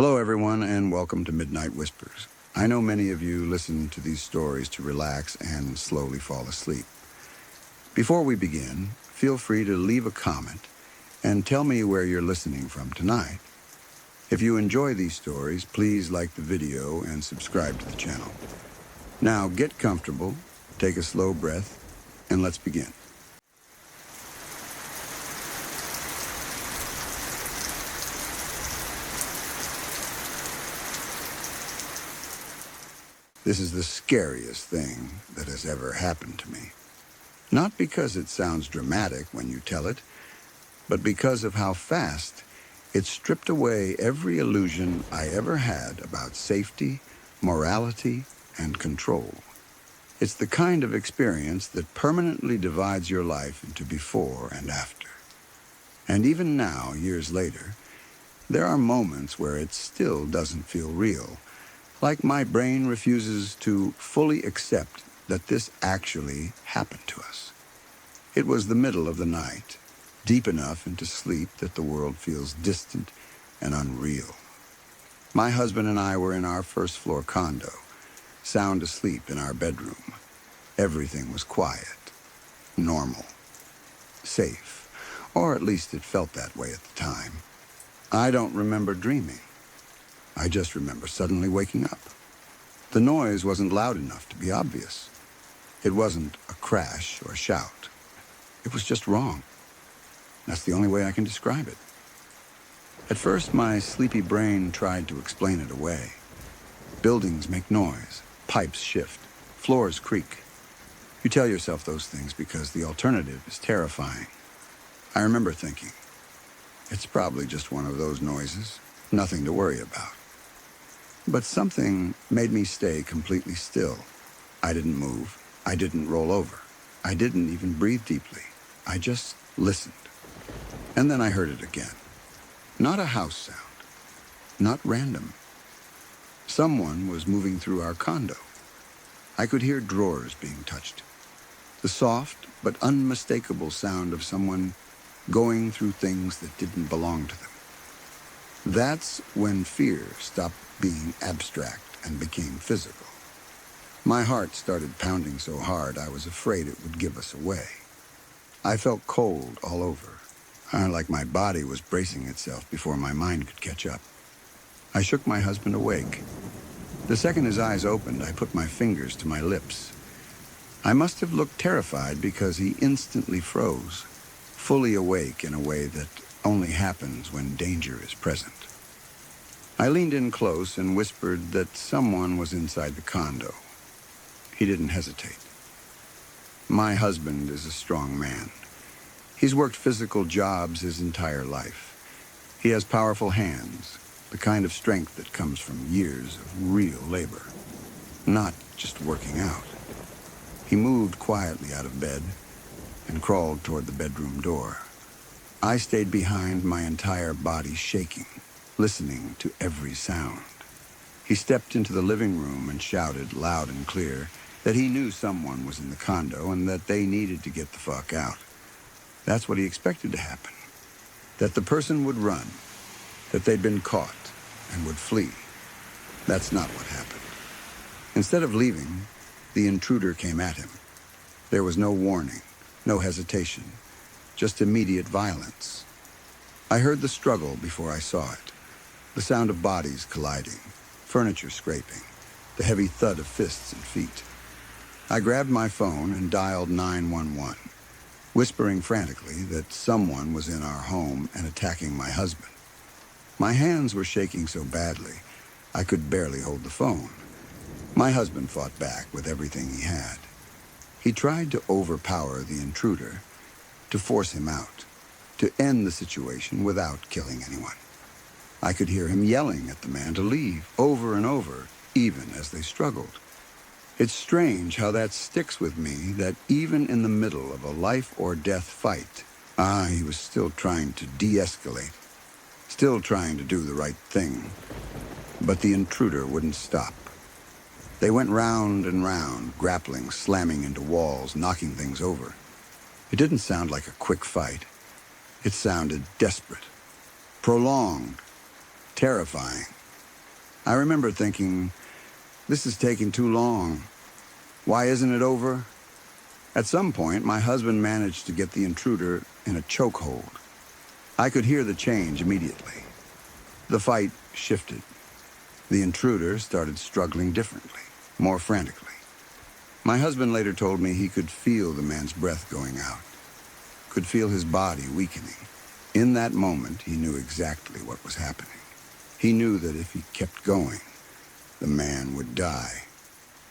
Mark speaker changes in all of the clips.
Speaker 1: Hello, everyone, and welcome to Midnight Whispers. I know many of you listen to these stories to relax and slowly fall asleep. Before we begin, feel free to leave a comment and tell me where you're listening from tonight. If you enjoy these stories, please like the video and subscribe to the channel. Now, get comfortable, take a slow breath, and let's begin. This is the scariest thing that has ever happened to me. Not because it sounds dramatic when you tell it, but because of how fast it stripped away every illusion I ever had about safety, morality, and control. It's the kind of experience that permanently divides your life into before and after. And even now, years later, there are moments where it still doesn't feel real. Like my brain refuses to fully accept that this actually happened to us. It was the middle of the night, deep enough into sleep that the world feels distant and unreal. My husband and I were in our first-floor condo, sound asleep in our bedroom. Everything was quiet, normal, safe, or at least it felt that way at the time. I don't remember dreaming. I just remember suddenly waking up. The noise wasn't loud enough to be obvious. It wasn't a crash or shout. It was just wrong. That's the only way I can describe it. At first, my sleepy brain tried to explain it away. Buildings make noise, pipes shift, floors creak. You tell yourself those things because the alternative is terrifying. I remember thinking, it's probably just one of those noises, nothing to worry about. But something made me stay completely still. I didn't move. I didn't roll over. I didn't even breathe deeply. I just listened. And then I heard it again. Not a house sound. Not random. Someone was moving through our condo. I could hear drawers being touched. The soft but unmistakable sound of someone going through things that didn't belong to them. That's when fear stopped being abstract and became physical. My heart started pounding so hard I was afraid it would give us away. I felt cold all over, like my body was bracing itself before my mind could catch up. I shook my husband awake. The second his eyes opened, I put my fingers to my lips. I must have looked terrified because he instantly froze, fully awake in a way that only happens when danger is present. I leaned in close and whispered that someone was inside the condo. He didn't hesitate. My husband is a strong man. He's worked physical jobs his entire life. He has powerful hands, the kind of strength that comes from years of real labor, not just working out. He moved quietly out of bed and crawled toward the bedroom door. I stayed behind, my entire body shaking, listening to every sound. He stepped into the living room and shouted loud and clear that he knew someone was in the condo and that they needed to get the fuck out. That's what he expected to happen. That the person would run, that they'd been caught and would flee. That's not what happened. Instead of leaving, the intruder came at him. There was no warning, no hesitation, just immediate violence. I heard the struggle before I saw it. The sound of bodies colliding, furniture scraping, the heavy thud of fists and feet. I grabbed my phone and dialed 911, whispering frantically that someone was in our home and attacking my husband. My hands were shaking so badly, I could barely hold the phone. My husband fought back with everything he had. He tried to overpower the intruder, to force him out, to end the situation without killing anyone. I could hear him yelling at the man to leave over and over, even as they struggled. It's strange how that sticks with me, that even in the middle of a life or death fight, he was still trying to de-escalate, still trying to do the right thing. But the intruder wouldn't stop. They went round and round, grappling, slamming into walls, knocking things over. It didn't sound like a quick fight. It sounded desperate, prolonged, terrifying. I remember thinking, this is taking too long. Why isn't it over? At some point, my husband managed to get the intruder in a chokehold. I could hear the change immediately. The fight shifted. The intruder started struggling differently, more frantically. My husband later told me he could feel the man's breath going out, could feel his body weakening. In that moment, he knew exactly what was happening. He knew that if he kept going, the man would die,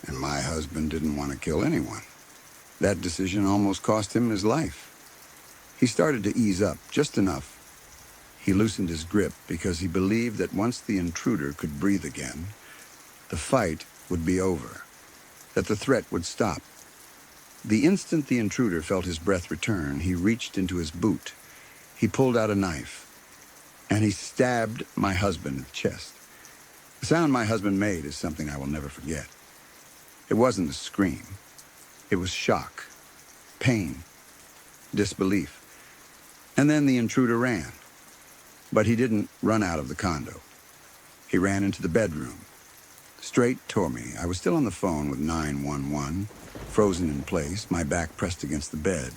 Speaker 1: and my husband didn't want to kill anyone. That decision almost cost him his life. He started to ease up, just enough. He loosened his grip because he believed that once the intruder could breathe again, the fight would be over, that the threat would stop. The instant the intruder felt his breath return, he reached into his boot. He pulled out a knife, and he stabbed my husband in the chest. The sound my husband made is something I will never forget. It wasn't a scream. It was shock, pain, disbelief. And then the intruder ran. But he didn't run out of the condo. He ran into the bedroom, straight toward me. I was still on the phone with 911, frozen in place, my back pressed against the bed.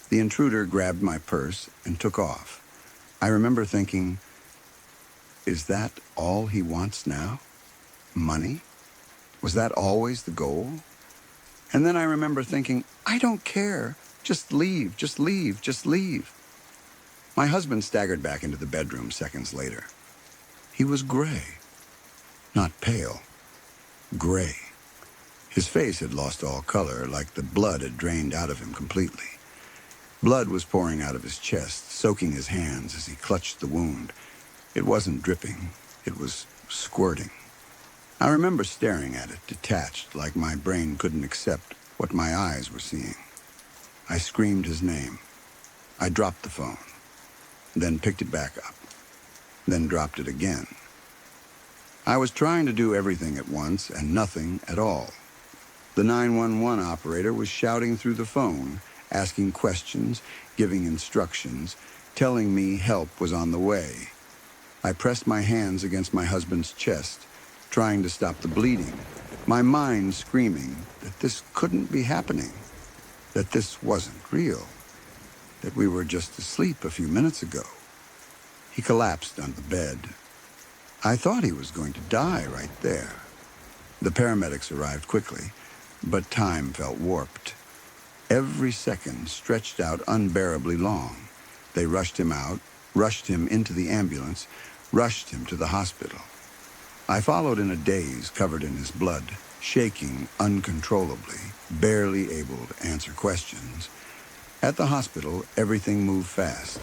Speaker 1: The intruder grabbed my purse and took off. I remember thinking, is that all he wants now? Money? Was that always the goal? And then I remember thinking, I don't care. Just leave, just leave, just leave. My husband staggered back into the bedroom seconds later. He was gray. Not pale. Gray. His face had lost all color, like the blood had drained out of him completely. Blood was pouring out of his chest, soaking his hands as he clutched the wound. It wasn't dripping. It was squirting. I remember staring at it, detached, like my brain couldn't accept what my eyes were seeing. I screamed his name. I dropped the phone, then picked it back up, then dropped it again. I was trying to do everything at once and nothing at all. The 911 operator was shouting through the phone, asking questions, giving instructions, telling me help was on the way. I pressed my hands against my husband's chest, trying to stop the bleeding, my mind screaming that this couldn't be happening, that this wasn't real, that we were just asleep a few minutes ago. He collapsed on the bed. I thought he was going to die right there. The paramedics arrived quickly, but time felt warped. Every second stretched out unbearably long. They rushed him out, rushed him into the ambulance, rushed him to the hospital. I followed in a daze covered in his blood, shaking uncontrollably, barely able to answer questions. At the hospital, everything moved fast.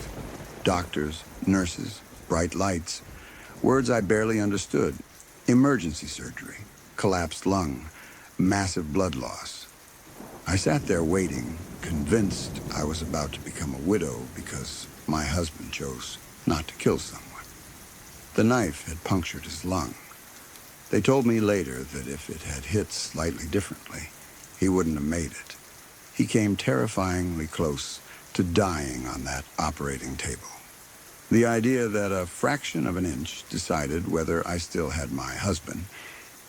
Speaker 1: Doctors, nurses, bright lights, words I barely understood. Emergency surgery, collapsed lung, massive blood loss. I sat there waiting, convinced I was about to become a widow because my husband chose not to kill someone. The knife had punctured his lung. They told me later that if it had hit slightly differently, he wouldn't have made it. He came terrifyingly close to dying on that operating table. The idea that a fraction of an inch decided whether I still had my husband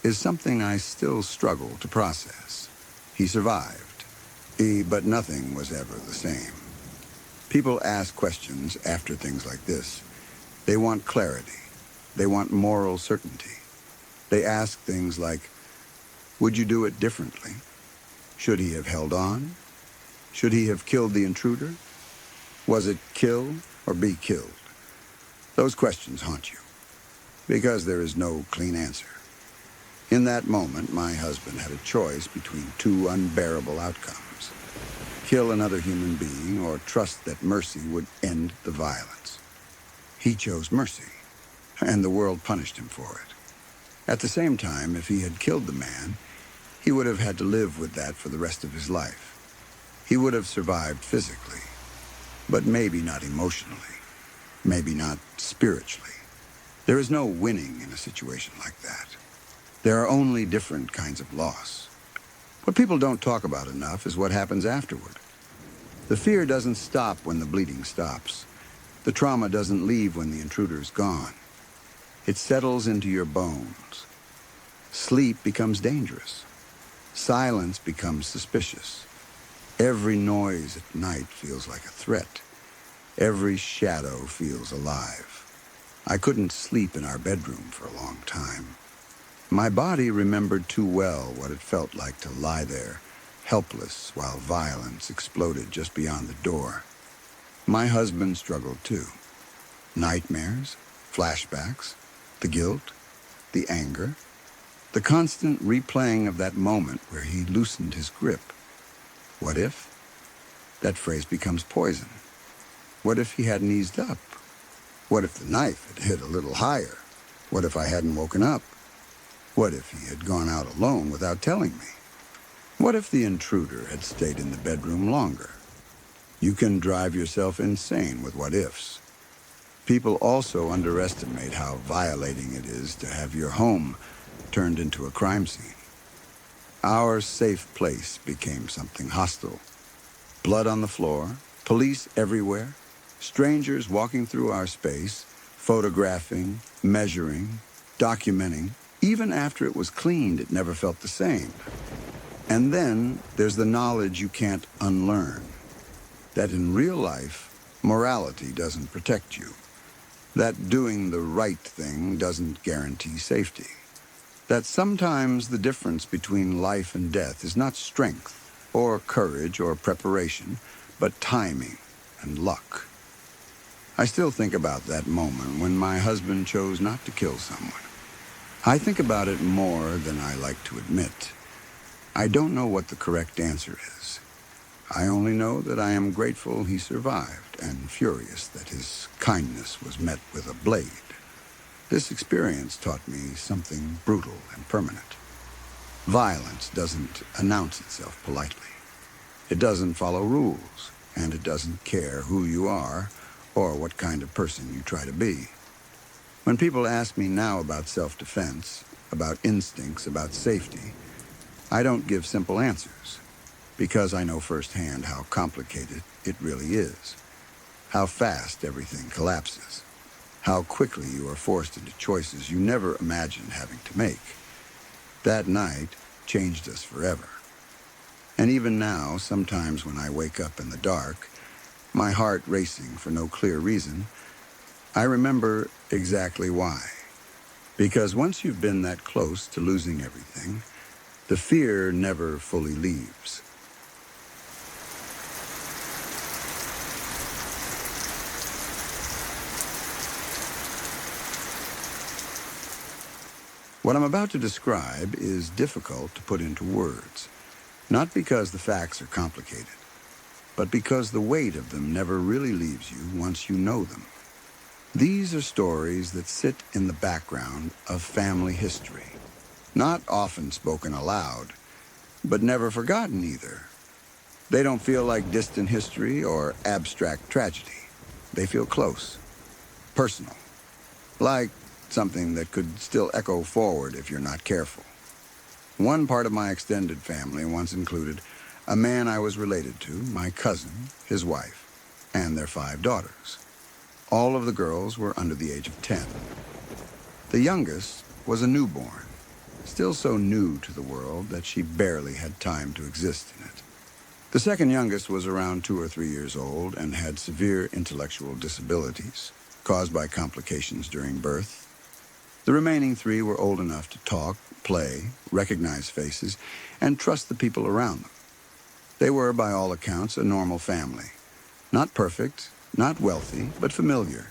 Speaker 1: is something I still struggle to process. He survived, but nothing was ever the same. People ask questions after things like this. They want clarity. They want moral certainty. They ask things like, would you do it differently? Should he have held on? Should he have killed the intruder? Was it kill or be killed? Those questions haunt you, because there is no clean answer. In that moment, my husband had a choice between two unbearable outcomes: kill another human being or trust that mercy would end the violence. He chose mercy, and the world punished him for it. At the same time, if he had killed the man, he would have had to live with that for the rest of his life. He would have survived physically, but maybe not emotionally, maybe not spiritually. There is no winning in a situation like that. There are only different kinds of loss. What people don't talk about enough is what happens afterward. The fear doesn't stop when the bleeding stops. The trauma doesn't leave when the intruder is gone. It settles into your bones. Sleep becomes dangerous. Silence becomes suspicious. Every noise at night feels like a threat. Every shadow feels alive. I couldn't sleep in our bedroom for a long time. My body remembered too well what it felt like to lie there, helpless while violence exploded just beyond the door. My husband struggled too. Nightmares, flashbacks, the guilt, the anger, the constant replaying of that moment where he loosened his grip. What if? That phrase becomes poison. What if he hadn't eased up? What if the knife had hit a little higher? What if I hadn't woken up? What if he had gone out alone without telling me? What if the intruder had stayed in the bedroom longer? You can drive yourself insane with what ifs. People also underestimate how violating it is to have your home turned into a crime scene. Our safe place became something hostile. Blood on the floor, police everywhere, strangers walking through our space, photographing, measuring, documenting. Even after it was cleaned, it never felt the same. And then there's the knowledge you can't unlearn. That in real life, morality doesn't protect you. That doing the right thing doesn't guarantee safety. That sometimes the difference between life and death is not strength or courage or preparation, but timing and luck. I still think about that moment when my husband chose not to kill someone. I think about it more than I like to admit. I don't know what the correct answer is. I only know that I am grateful he survived and furious that his kindness was met with a blade. This experience taught me something brutal and permanent. Violence doesn't announce itself politely. It doesn't follow rules, and it doesn't care who you are or what kind of person you try to be. When people ask me now about self-defense, about instincts, about safety, I don't give simple answers, because I know firsthand how complicated it really is, how fast everything collapses, how quickly you are forced into choices you never imagined having to make. That night changed us forever. And even now, sometimes when I wake up in the dark, my heart racing for no clear reason, I remember exactly why. Because once you've been that close to losing everything, the fear never fully leaves. What I'm about to describe is difficult to put into words, not because the facts are complicated, but because the weight of them never really leaves you once you know them. These are stories that sit in the background of family history, not often spoken aloud, but never forgotten either. They don't feel like distant history or abstract tragedy. They feel close, personal, like something that could still echo forward if you're not careful. One part of my extended family once included a man I was related to, my cousin, his wife, and their 5 daughters. All of the girls were under the age of 10. The youngest was a newborn, still so new to the world that she barely had time to exist in it. The second youngest was around 2 or 3 years old and had severe intellectual disabilities caused by complications during birth. The remaining 3 were old enough to talk, play, recognize faces, and trust the people around them. They were, by all accounts, a normal family. Not perfect, not wealthy, but familiar.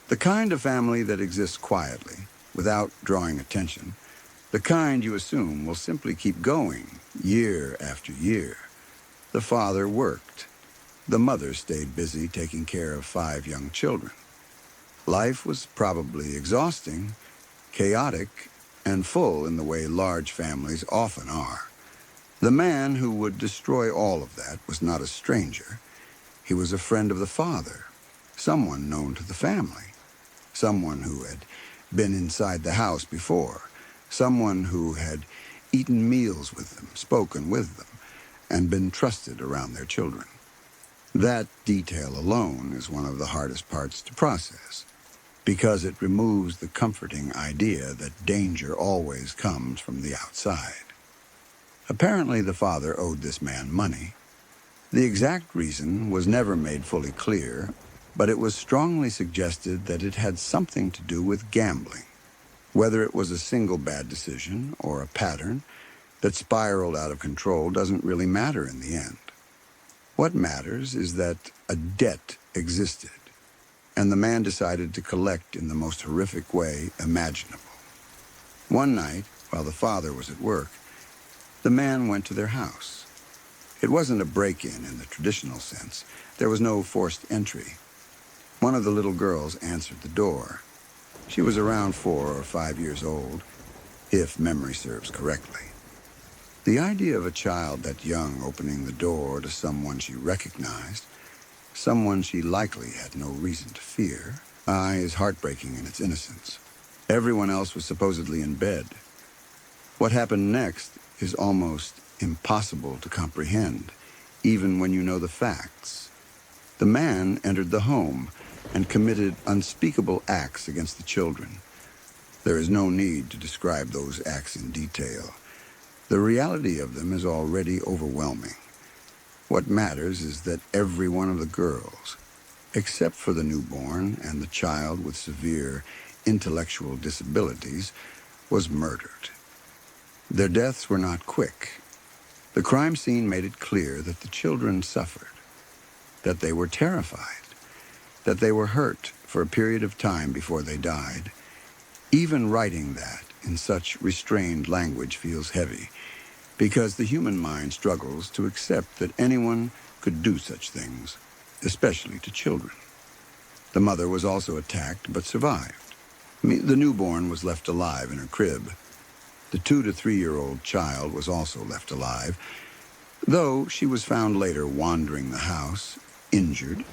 Speaker 1: The kind of family that exists quietly, without drawing attention. The kind you assume will simply keep going, year after year. The father worked. The mother stayed busy taking care of 5 young children. Life was probably exhausting, chaotic, and full in the way large families often are. The man who would destroy all of that was not a stranger. He was a friend of the father, someone known to the family, someone who had been inside the house before, someone who had eaten meals with them, spoken with them, and been trusted around their children. That detail alone is one of the hardest parts to process. because it removes the comforting idea that danger always comes from the outside. Apparently, the father owed this man money. The exact reason was never made fully clear, but it was strongly suggested that it had something to do with gambling. Whether it was a single bad decision or a pattern that spiraled out of control doesn't really matter in the end. What matters is that a debt existed, and the man decided to collect in the most horrific way imaginable. One night, while the father was at work, the man went to their house. It wasn't a break-in in the traditional sense. There was no forced entry. One of the little girls answered the door. She was around 4 or 5 years old, if memory serves correctly. The idea of a child that young opening the door to someone she recognized, someone she likely had no reason to fear, is heartbreaking in its innocence. Everyone else was supposedly in bed. What happened next is almost impossible to comprehend, even when you know the facts. The man entered the home and committed unspeakable acts against the children. There is no need to describe those acts in detail. The reality of them is already overwhelming. What matters is that every one of the girls, except for the newborn and the child with severe intellectual disabilities, was murdered. Their deaths were not quick. The crime scene made it clear that the children suffered, that they were terrified, that they were hurt for a period of time before they died. Even writing that in such restrained language feels heavy, because the human mind struggles to accept that anyone could do such things, especially to children. The mother was also attacked, but survived. The newborn was left alive in her crib. The 2 to 3-year-old child was also left alive, though she was found later wandering the house, injured,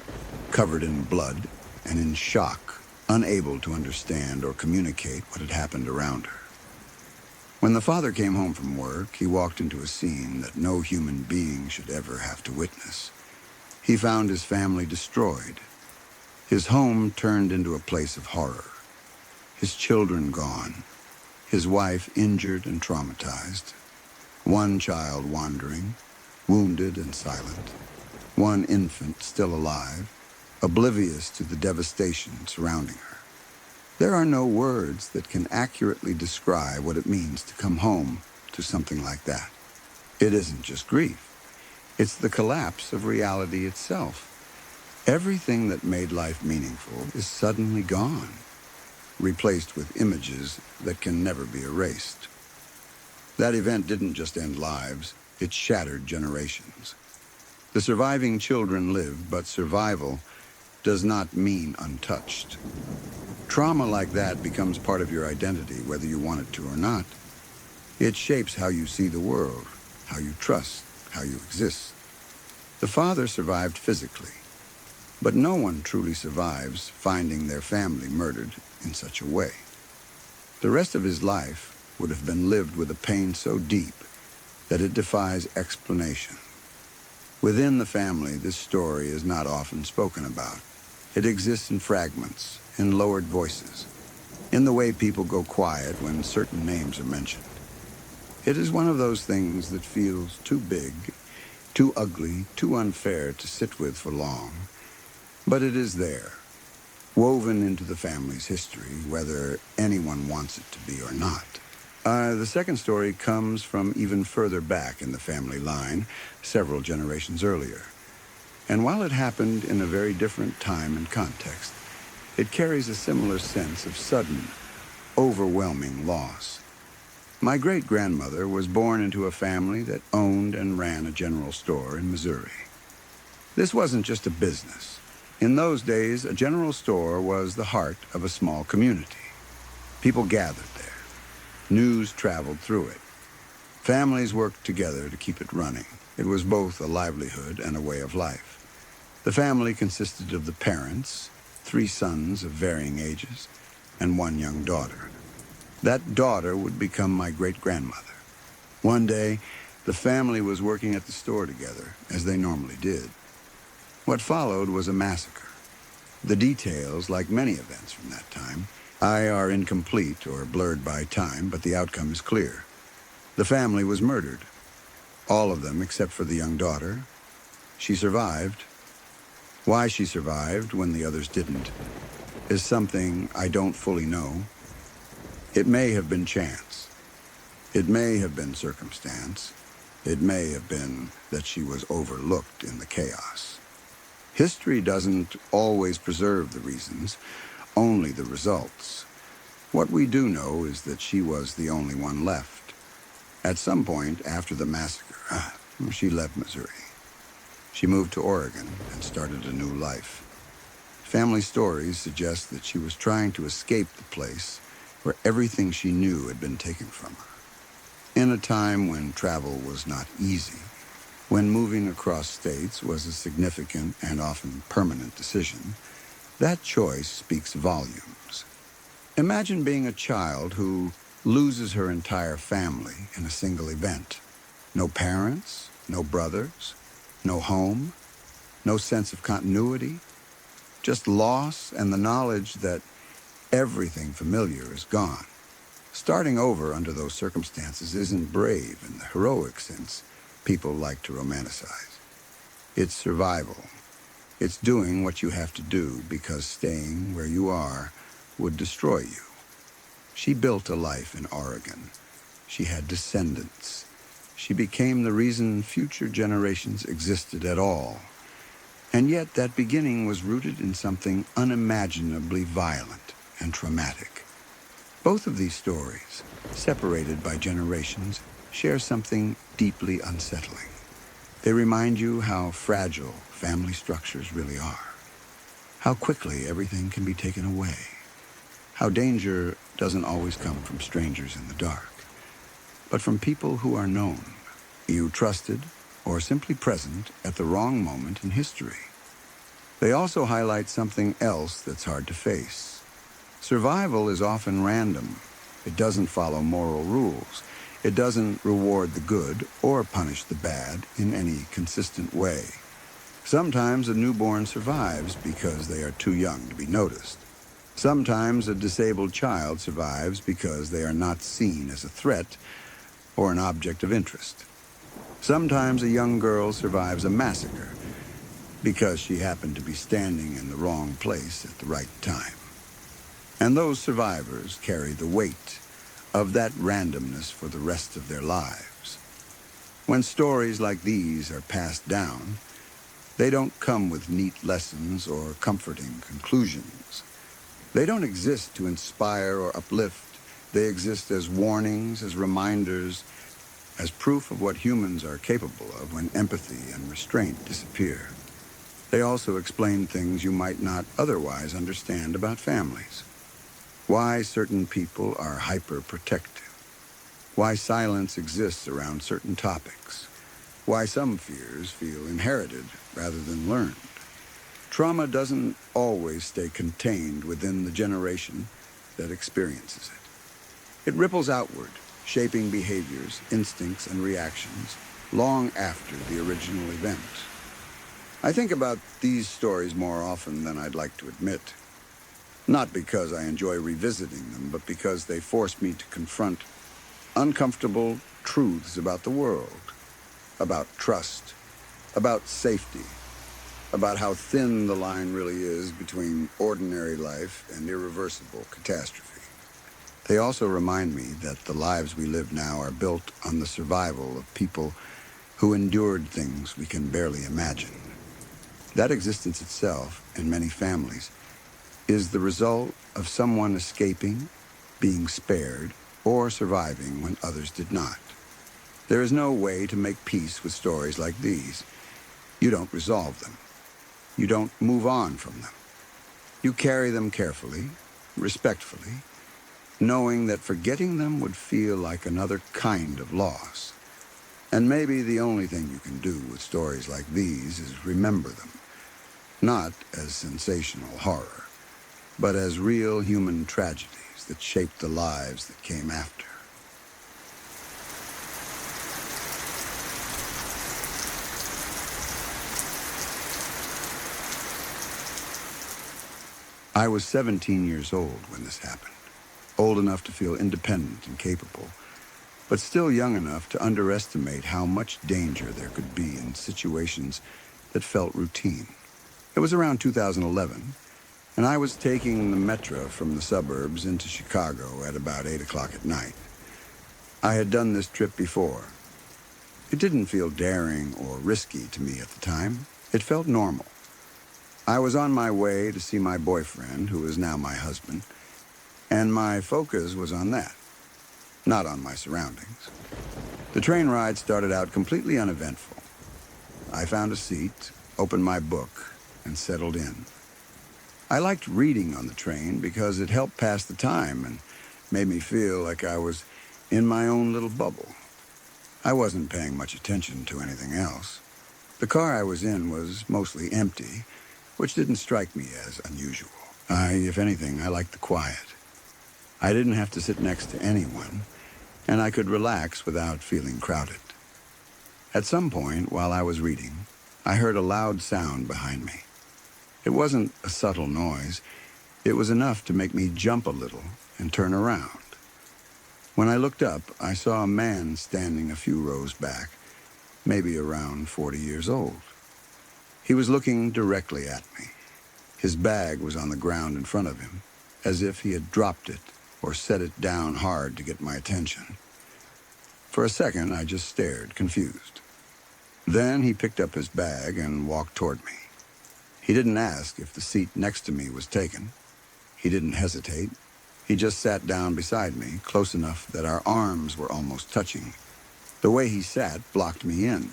Speaker 1: covered in blood, and in shock, unable to understand or communicate what had happened around her. When the father came home from work, he walked into a scene that no human being should ever have to witness. He found his family destroyed, his home turned into a place of horror, his children gone, his wife injured and traumatized, one child wandering, wounded and silent, one infant still alive, oblivious to the devastation surrounding her. There are no words that can accurately describe what it means to come home to something like that. It isn't just grief. It's the collapse of reality itself. Everything that made life meaningful is suddenly gone, replaced with images that can never be erased. That event didn't just end lives, it shattered generations. The surviving children lived, but survival does not mean untouched. Trauma like that becomes part of your identity, whether you want it to or not. It shapes how you see the world, how you trust, how you exist. The father survived physically, but no one truly survives finding their family murdered in such a way. The rest of his life would have been lived with a pain so deep that it defies explanation. Within the family, this story is not often spoken about. It exists in fragments, in lowered voices, in the way people go quiet when certain names are mentioned. It is one of those things that feels too big, too ugly, too unfair to sit with for long. But it is there, woven into the family's history, whether anyone wants it to be or not. The second story comes from even further back in the family line, several generations earlier. And while it happened in a very different time and context, it carries a similar sense of sudden, overwhelming loss. My great-grandmother was born into a family that owned and ran a general store in Missouri. This wasn't just a business. In those days, a general store was the heart of a small community. People gathered there. News traveled through it. Families worked together to keep it running. It was both a livelihood and a way of life. The family consisted of the parents, 3 sons of varying ages, and 1 young daughter. That daughter would become my great-grandmother. One day, the family was working at the store together, as they normally did. What followed was a massacre. The details, like many events from that time, are incomplete or blurred by time, but the outcome is clear. The family was murdered. All of them except for the young daughter. She survived. Why she survived when the others didn't is something I don't fully know. It may have been chance. It may have been circumstance. It may have been that she was overlooked in the chaos. History doesn't always preserve the reasons, only the results. What we do know is that she was the only one left. At some point after the massacre, she left Missouri. She moved to Oregon and started a new life. Family stories suggest that she was trying to escape the place where everything she knew had been taken from her. In a time when travel was not easy, when moving across states was a significant and often permanent decision, that choice speaks volumes. Imagine being a child who loses her entire family in a single event. No parents, no brothers, no home, no sense of continuity, just loss and the knowledge that everything familiar is gone. Starting over under those circumstances isn't brave in the heroic sense people like to romanticize. It's survival. It's doing what you have to do because staying where you are would destroy you. She built a life in Oregon. She had descendants. She became the reason future generations existed at all. And yet that beginning was rooted in something unimaginably violent and traumatic. Both of these stories, separated by generations, share something deeply unsettling. They remind you how fragile family structures really are, how quickly everything can be taken away, how danger doesn't always come from strangers in the dark, but from people who are known, you trusted, or simply present at the wrong moment in history. They also highlight something else that's hard to face. Survival is often random. It doesn't follow moral rules. It doesn't reward the good or punish the bad in any consistent way. Sometimes a newborn survives because they are too young to be noticed. Sometimes a disabled child survives because they are not seen as a threat or an object of interest. Sometimes a young girl survives a massacre because she happened to be standing in the wrong place at the right time. And those survivors carry the weight of that randomness for the rest of their lives. When stories like these are passed down, they don't come with neat lessons or comforting conclusions. They don't exist to inspire or uplift. They exist as warnings, as reminders, as proof of what humans are capable of when empathy and restraint disappear. They also explain things you might not otherwise understand about families. Why certain people are hyper-protective. Why silence exists around certain topics. Why some fears feel inherited rather than learned. Trauma doesn't always stay contained within the generation that experiences it. It ripples outward, shaping behaviors, instincts, and reactions long after the original event. I think about these stories more often than I'd like to admit. Not because I enjoy revisiting them, but because they force me to confront uncomfortable truths about the world, about trust, about safety, about how thin the line really is between ordinary life and irreversible catastrophe. They also remind me that the lives we live now are built on the survival of people who endured things we can barely imagine. That existence itself, in many families, is the result of someone escaping, being spared, or surviving when others did not. There is no way to make peace with stories like these. You don't resolve them. You don't move on from them. You carry them carefully, respectfully, knowing that forgetting them would feel like another kind of loss. And maybe the only thing you can do with stories like these is remember them, not as sensational horror, but as real human tragedies that shaped the lives that came after. I was 17 years old when this happened, old enough to feel independent and capable, but still young enough to underestimate how much danger there could be in situations that felt routine. It was around 2011, and I was taking the metro from the suburbs into Chicago at about 8 o'clock at night. I had done this trip before. It didn't feel daring or risky to me at the time. It felt normal. I was on my way to see my boyfriend, who is now my husband, and my focus was on that, not on my surroundings. The train ride started out completely uneventful. I found a seat, opened my book, and settled in. I liked reading on the train because it helped pass the time and made me feel like I was in my own little bubble. I wasn't paying much attention to anything else. The car I was in was mostly empty, which didn't strike me as unusual. If anything, I liked the quiet. I didn't have to sit next to anyone, and I could relax without feeling crowded. At some point, while I was reading, I heard a loud sound behind me. It wasn't a subtle noise. It was enough to make me jump a little and turn around. When I looked up, I saw a man standing a few rows back, maybe around 40 years old. He was looking directly at me. His bag was on the ground in front of him, as if he had dropped it or set it down hard to get my attention. For a second, I just stared, confused. Then he picked up his bag and walked toward me. He didn't ask if the seat next to me was taken. He didn't hesitate. He just sat down beside me, close enough that our arms were almost touching. The way he sat blocked me in.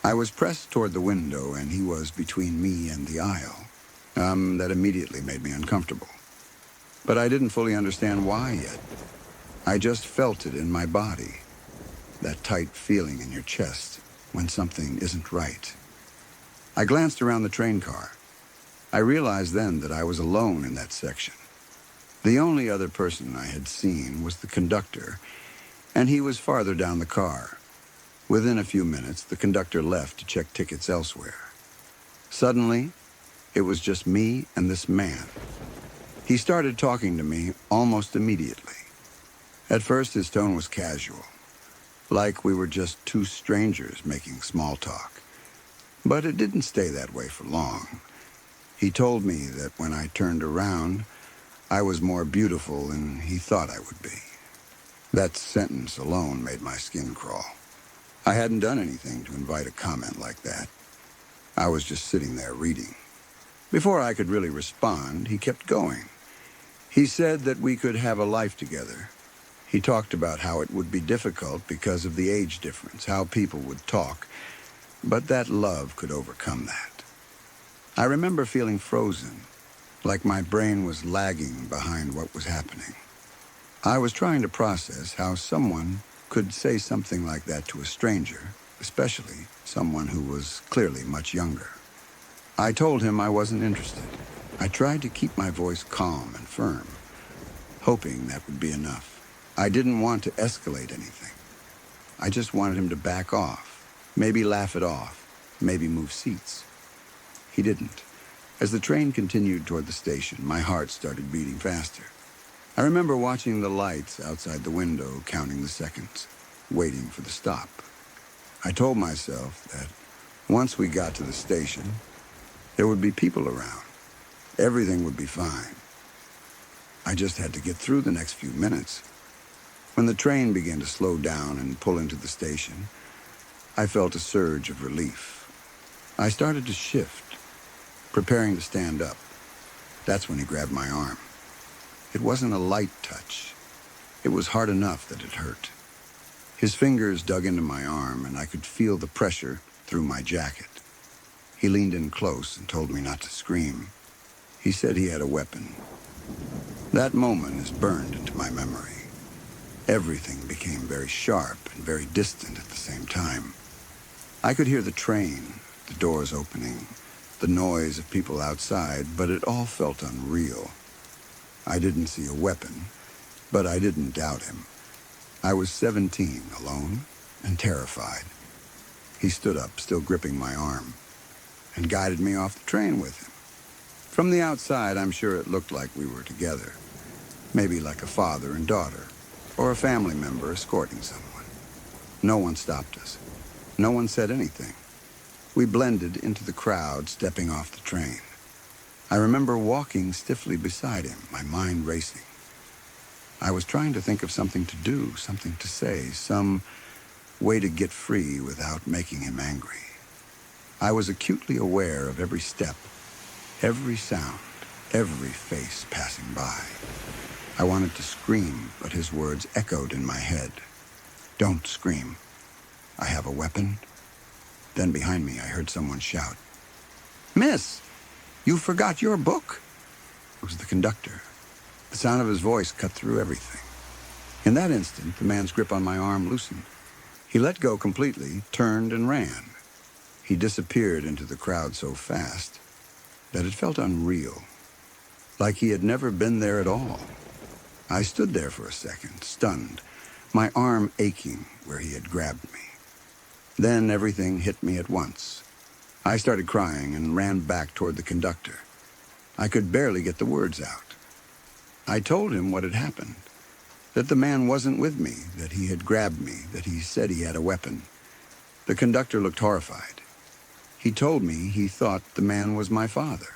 Speaker 1: I was pressed toward the window, and he was between me and the aisle. That immediately made me uncomfortable. But I didn't fully understand why yet. I just felt it in my body. That tight feeling in your chest when something isn't right. I glanced around the train car. I realized then that I was alone in that section. The only other person I had seen was the conductor, and he was farther down the car. Within a few minutes, the conductor left to check tickets elsewhere. Suddenly, it was just me and this man. He started talking to me almost immediately. At first, his tone was casual, like we were just two strangers making small talk. But it didn't stay that way for long. He told me that when I turned around, I was more beautiful than he thought I would be. That sentence alone made my skin crawl. I hadn't done anything to invite a comment like that. I was just sitting there reading. Before I could really respond, he kept going. He said that we could have a life together. He talked about how it would be difficult because of the age difference, how people would talk, but that love could overcome that. I remember feeling frozen, like my brain was lagging behind what was happening. I was trying to process how someone could say something like that to a stranger, especially someone who was clearly much younger. I told him I wasn't interested. I tried to keep my voice calm and firm, hoping that would be enough. I didn't want to escalate anything. I just wanted him to back off, maybe laugh it off, maybe move seats. He didn't. As the train continued toward the station, my heart started beating faster. I remember watching the lights outside the window, counting the seconds, waiting for the stop. I told myself that once we got to the station, there would be people around. Everything would be fine. I just had to get through the next few minutes. When the train began to slow down and pull into the station, I felt a surge of relief. I started to shift, preparing to stand up. That's when he grabbed my arm. It wasn't a light touch. It was hard enough that it hurt. His fingers dug into my arm, and I could feel the pressure through my jacket. He leaned in close and told me not to scream. He said he had a weapon. That moment is burned into my memory. Everything became very sharp and very distant at the same time. I could hear the train, the doors opening, the noise of people outside, but it all felt unreal. I didn't see a weapon, but I didn't doubt him. I was 17, alone and terrified. He stood up, still gripping my arm, and guided me off the train with him. From the outside, I'm sure it looked like we were together. Maybe like a father and daughter, or a family member escorting someone. No one stopped us. No one said anything. We blended into the crowd, stepping off the train. I remember walking stiffly beside him, my mind racing. I was trying to think of something to do, something to say, some way to get free without making him angry. I was acutely aware of every step, every sound, every face passing by. I wanted to scream, but his words echoed in my head. Don't scream. I have a weapon. Then behind me, I heard someone shout, "Miss, you forgot your book." It was the conductor. The sound of his voice cut through everything. In that instant, the man's grip on my arm loosened. He let go completely, turned, and ran. He disappeared into the crowd so fast that it felt unreal, like he had never been there at all. I stood there for a second, stunned, my arm aching where he had grabbed me. Then everything hit me at once. I started crying and ran back toward the conductor. I could barely get the words out. I told him what had happened, that the man wasn't with me, that he had grabbed me, that he said he had a weapon. The conductor looked horrified. He told me he thought the man was my father.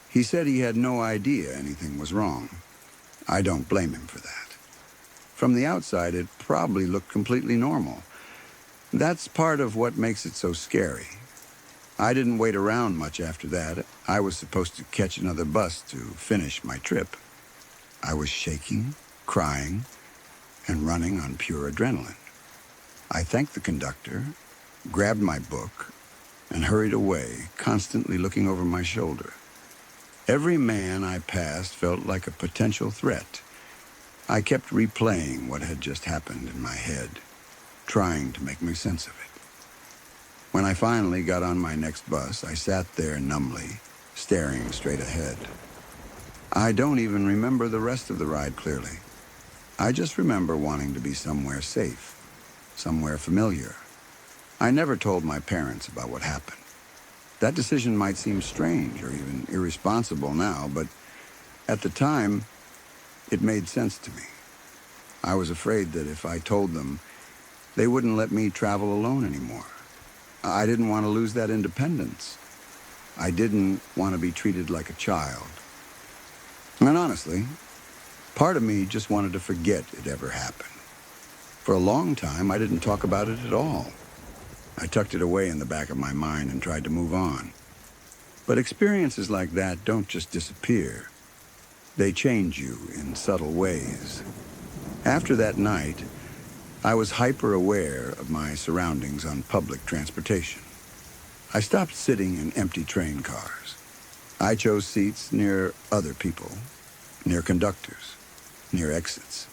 Speaker 1: He said he had no idea anything was wrong. I don't blame him for that. From the outside, it probably looked completely normal. That's part of what makes it so scary. I didn't wait around much after that. I was supposed to catch another bus to finish my trip. I was shaking, crying, and running on pure adrenaline. I thanked the conductor, grabbed my book, and hurried away, constantly looking over my shoulder. Every man I passed felt like a potential threat. I kept replaying what had just happened in my head, trying to make sense of it. When I finally got on my next bus, I sat there numbly, staring straight ahead. I don't even remember the rest of the ride clearly. I just remember wanting to be somewhere safe, somewhere familiar. I never told my parents about what happened. That decision might seem strange or even irresponsible now, but at the time, it made sense to me. I was afraid that if I told them, they wouldn't let me travel alone anymore. I didn't want to lose that independence. I didn't want to be treated like a child. And honestly, part of me just wanted to forget it ever happened. For a long time, I didn't talk about it at all. I tucked it away in the back of my mind and tried to move on. But experiences like that don't just disappear. They change you in subtle ways. After that night, I was hyper-aware of my surroundings on public transportation. I stopped sitting in empty train cars. I chose seats near other people, near conductors, near exits.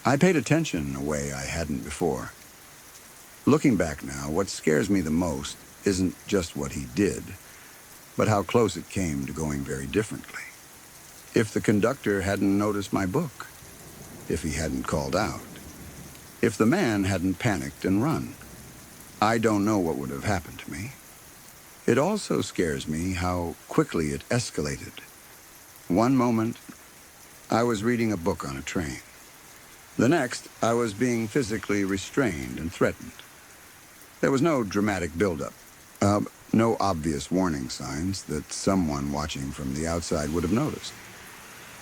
Speaker 1: I paid attention in a way I hadn't before. Looking back now, what scares me the most isn't just what he did, but how close it came to going very differently. If the conductor hadn't noticed my book, if he hadn't called out, if the man hadn't panicked and run, I don't know what would have happened to me. It also scares me how quickly it escalated. One moment, I was reading a book on a train. The next, I was being physically restrained and threatened. There was no dramatic buildup, no obvious warning signs that someone watching from the outside would have noticed.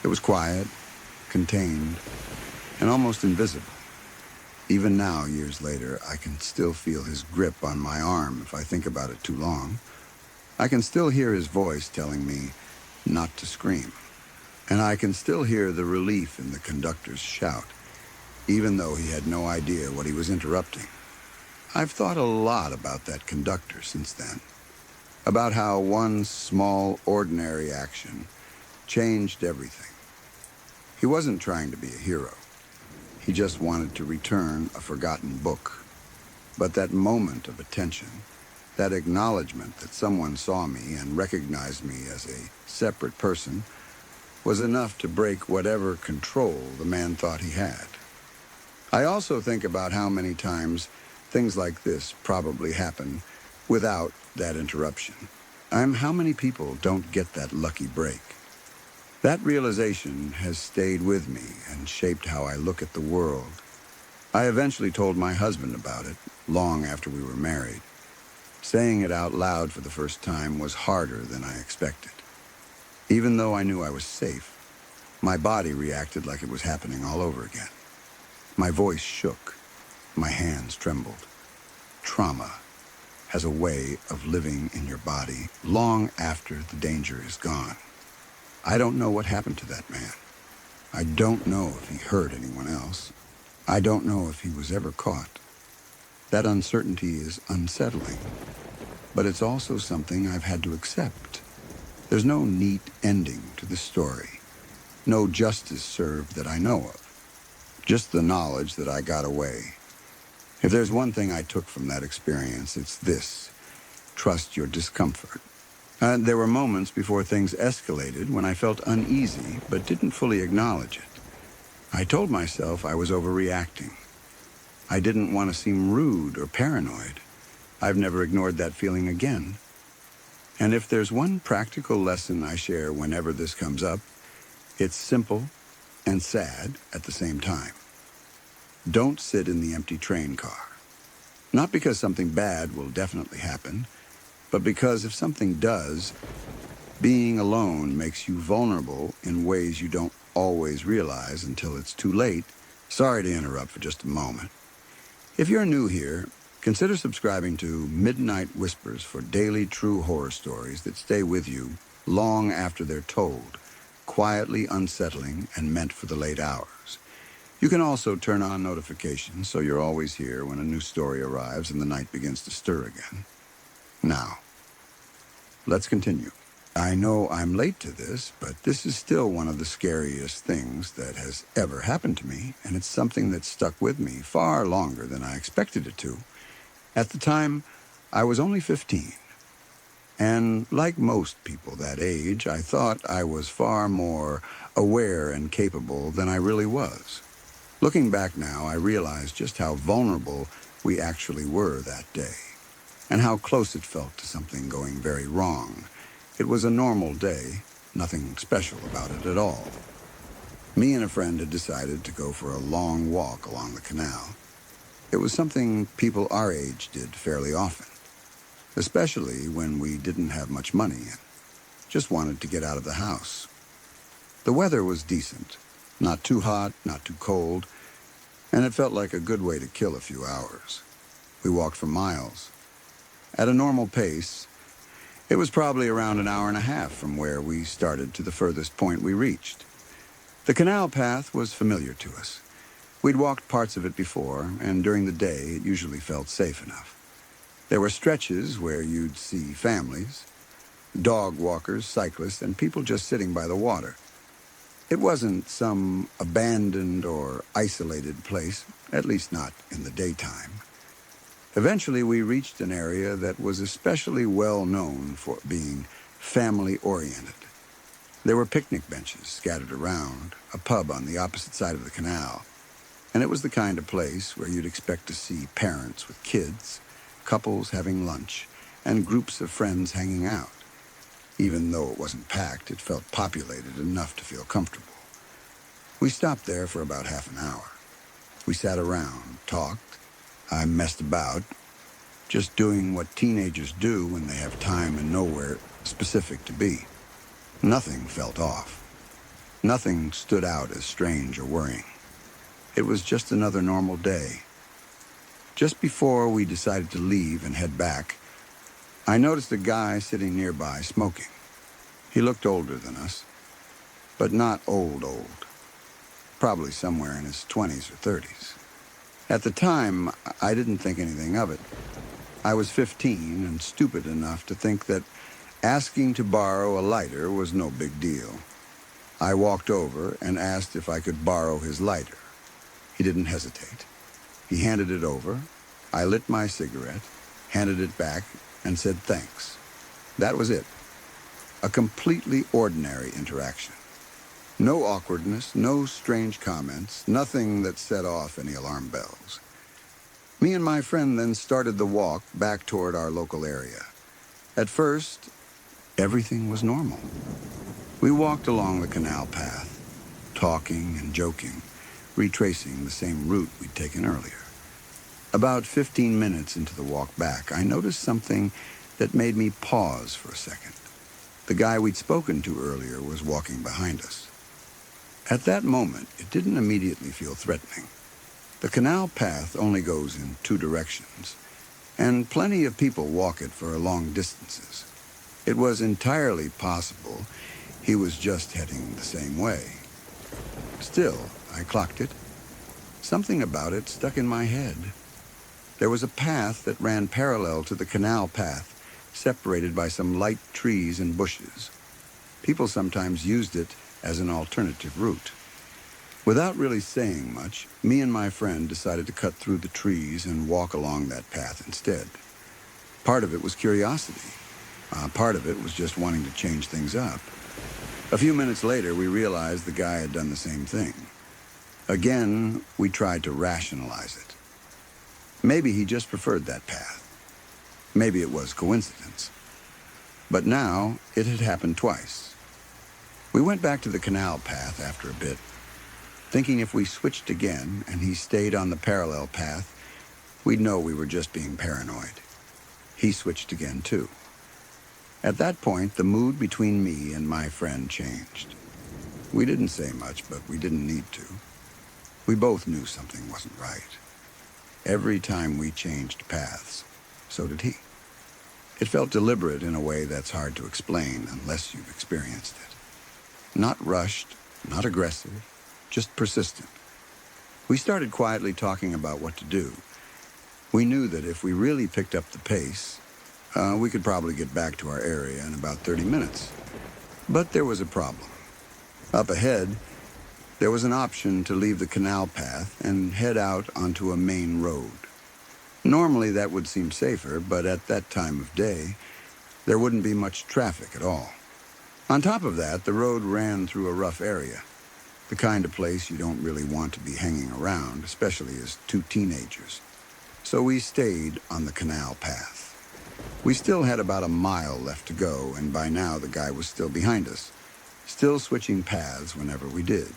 Speaker 1: It was quiet, contained, and almost invisible. Even now, years later, I can still feel his grip on my arm if I think about it too long. I can still hear his voice telling me not to scream. And I can still hear the relief in the conductor's shout, even though he had no idea what he was interrupting. I've thought a lot about that conductor since then, about how one small, ordinary action changed everything. He wasn't trying to be a hero. He just wanted to return a forgotten book. But that moment of attention, that acknowledgement that someone saw me and recognized me as a separate person, was enough to break whatever control the man thought he had. I also think about how many times things like this probably happen without that interruption. I'm how many people don't get that lucky break. That realization has stayed with me and shaped how I look at the world. I eventually told my husband about it, long after we were married. Saying it out loud for the first time was harder than I expected. Even though I knew I was safe, my body reacted like it was happening all over again. My voice shook. My hands trembled. Trauma has a way of living in your body long after the danger is gone. I don't know what happened to that man. I don't know if he hurt anyone else. I don't know if he was ever caught. That uncertainty is unsettling, but it's also something I've had to accept. There's no neat ending to the story. No justice served that I know of. Just the knowledge that I got away. If there's one thing I took from that experience, it's this: trust your discomfort. There were moments before things escalated when I felt uneasy but didn't fully acknowledge it. I told myself I was overreacting. I didn't want to seem rude or paranoid. I've never ignored that feeling again. And if there's one practical lesson I share whenever this comes up, it's simple and sad at the same time. Don't sit in the empty train car. Not because something bad will definitely happen, but because if something does, being alone makes you vulnerable in ways you don't always realize until it's too late. Sorry to interrupt for just a moment. If you're new here, consider subscribing to Midnight Whispers for daily true horror stories that stay with you long after they're told, quietly unsettling and meant for the late hours. You can also turn on notifications so you're always here when a new story arrives and the night begins to stir again. Now, let's continue. I know I'm late to this, but this is still one of the scariest things that has ever happened to me, and it's something that stuck with me far longer than I expected it to. At the time, I was only 15, and like most people that age, I thought I was far more aware and capable than I really was. Looking back now, I realize just how vulnerable we actually were that day, and how close it felt to something going very wrong. It was a normal day, nothing special about it at all. Me and a friend had decided to go for a long walk along the canal. It was something people our age did fairly often, especially when we didn't have much money and just wanted to get out of the house. The weather was decent, not too hot, not too cold, and it felt like a good way to kill a few hours. We walked for miles. At a normal pace, it was probably around an hour and a half from where we started to the furthest point we reached. The canal path was familiar to us. We'd walked parts of it before, and during the day, it usually felt safe enough. There were stretches where you'd see families, dog walkers, cyclists, and people just sitting by the water. It wasn't some abandoned or isolated place, at least not in the daytime. Eventually, we reached an area that was especially well known for being family-oriented. There were picnic benches scattered around, a pub on the opposite side of the canal, and it was the kind of place where you'd expect to see parents with kids, couples having lunch, and groups of friends hanging out. Even though it wasn't packed, it felt populated enough to feel comfortable. We stopped there for about half an hour. We sat around, talked. I messed about, just doing what teenagers do when they have time and nowhere specific to be. Nothing felt off. Nothing stood out as strange or worrying. It was just another normal day. Just before we decided to leave and head back, I noticed a guy sitting nearby smoking. He looked older than us, but not old. Probably somewhere in his 20s or 30s. At the time, I didn't think anything of it. I was 15 and stupid enough to think that asking to borrow a lighter was no big deal. I walked over and asked if I could borrow his lighter. He didn't hesitate. He handed it over. I lit my cigarette, handed it back, and said thanks. That was it. A completely ordinary interaction. No awkwardness, no strange comments, nothing that set off any alarm bells. Me and my friend then started the walk back toward our local area. At first, Everything was normal. We walked along the canal path, talking and joking, retracing the same route we'd taken earlier. About 15 minutes into the walk back, I noticed something that made me pause for a second. The guy we'd spoken to earlier was walking behind us. At that moment, it didn't immediately feel threatening. The canal path only goes in two directions, and plenty of people walk it for long distances. It was entirely possible he was just heading the same way. Still, I clocked it. Something about it stuck in my head. There was a path that ran parallel to the canal path, separated by some light trees and bushes. People sometimes used it as an alternative route. Without really saying much, me and my friend decided to cut through the trees and walk along that path instead. Part of it was curiosity. Part of it was just wanting to change things up. A few minutes later, we realized the guy had done the same thing. Again, we tried to rationalize it. Maybe he just preferred that path. Maybe it was coincidence. But now, it had happened twice. We went back to the canal path after a bit, thinking if we switched again and he stayed on the parallel path, we'd know we were just being paranoid. He switched again, too. At that point, the mood between me and my friend changed. We didn't say much, but we didn't need to. We both knew something wasn't right. Every time we changed paths, so did he. It felt deliberate in a way that's hard to explain unless you've experienced it. Not rushed, not aggressive, just persistent. We started quietly talking about what to do. We knew that if we really picked up the pace, we could probably get back to our area in about 30 minutes. But there was a problem. Up ahead, there was an option to leave the canal path and head out onto a main road. Normally that would seem safer, but at that time of day, there wouldn't be much traffic at all. On top of that, the road ran through a rough area, the kind of place you don't really want to be hanging around, especially as two teenagers. So we stayed on the canal path. We still had about a mile left to go, and by now the guy was still behind us, still switching paths whenever we did.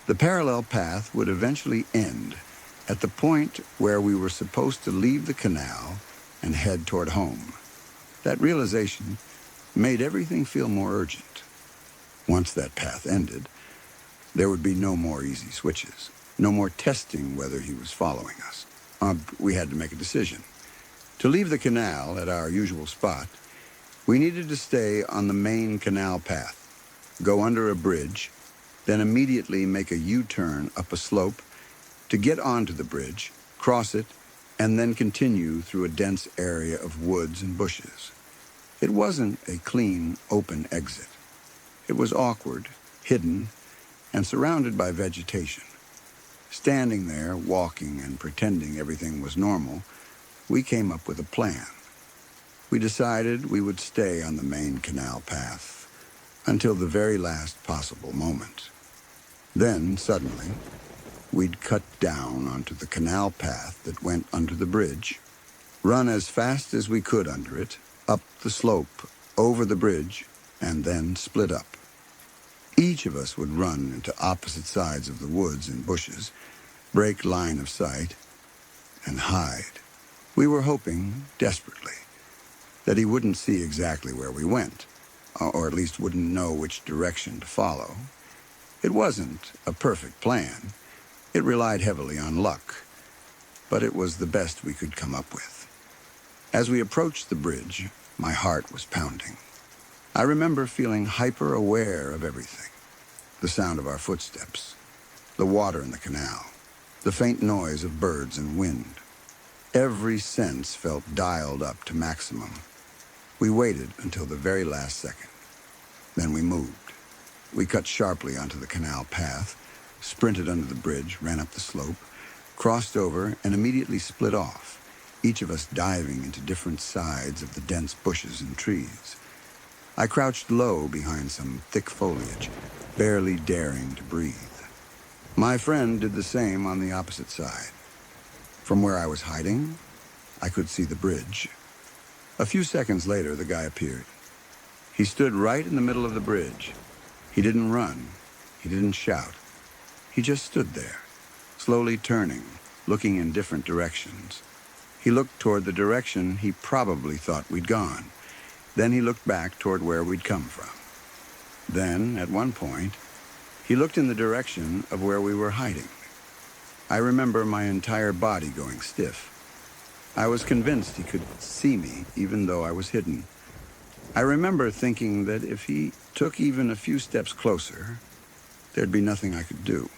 Speaker 1: The parallel path would eventually end at the point where we were supposed to leave the canal and head toward home. That realization made everything feel more urgent. Once that path ended, there would be no more easy switches, no more testing whether he was following us. We had to make a decision. To leave the canal at our usual spot, we needed to stay on the main canal path, go under a bridge, then immediately make a U-turn up a slope to get onto the bridge, cross it, and then continue through a dense area of woods and bushes. It wasn't a clean, open exit. It was awkward, hidden, and surrounded by vegetation. Standing there, walking and pretending everything was normal, we came up with a plan. We decided we would stay on the main canal path until the very last possible moment. Then, suddenly, we'd cut down onto the canal path that went under the bridge, run as fast as we could under it, up the slope, over the bridge, and then split up. Each of us would run into opposite sides of the woods and bushes, break line of sight, and hide. We were hoping, desperately, that he wouldn't see exactly where we went, or at least wouldn't know which direction to follow. It wasn't a perfect plan. It relied heavily on luck, but it was the best we could come up with. As we approached the bridge, my heart was pounding. I remember feeling hyper-aware of everything. The sound of our footsteps, the water in the canal, the faint noise of birds and wind. Every sense felt dialed up to maximum. We waited until the very last second. Then we moved. We cut sharply onto the canal path, sprinted under the bridge, ran up the slope, crossed over, and immediately split off, each of us diving into different sides of the dense bushes and trees. I crouched low behind some thick foliage, barely daring to breathe. My friend did the same on the opposite side. From where I was hiding, I could see the bridge. A few seconds later, the guy appeared. He stood right in the middle of the bridge. He didn't run. He didn't shout. He just stood there, slowly turning, looking in different directions. He looked toward the direction he probably thought we'd gone. Then he looked back toward where we'd come from. Then, at one point, he looked in the direction of where we were hiding. I remember my entire body going stiff. I was convinced he could see me, even though I was hidden. I remember thinking that if he took even a few steps closer, there'd be nothing I could do.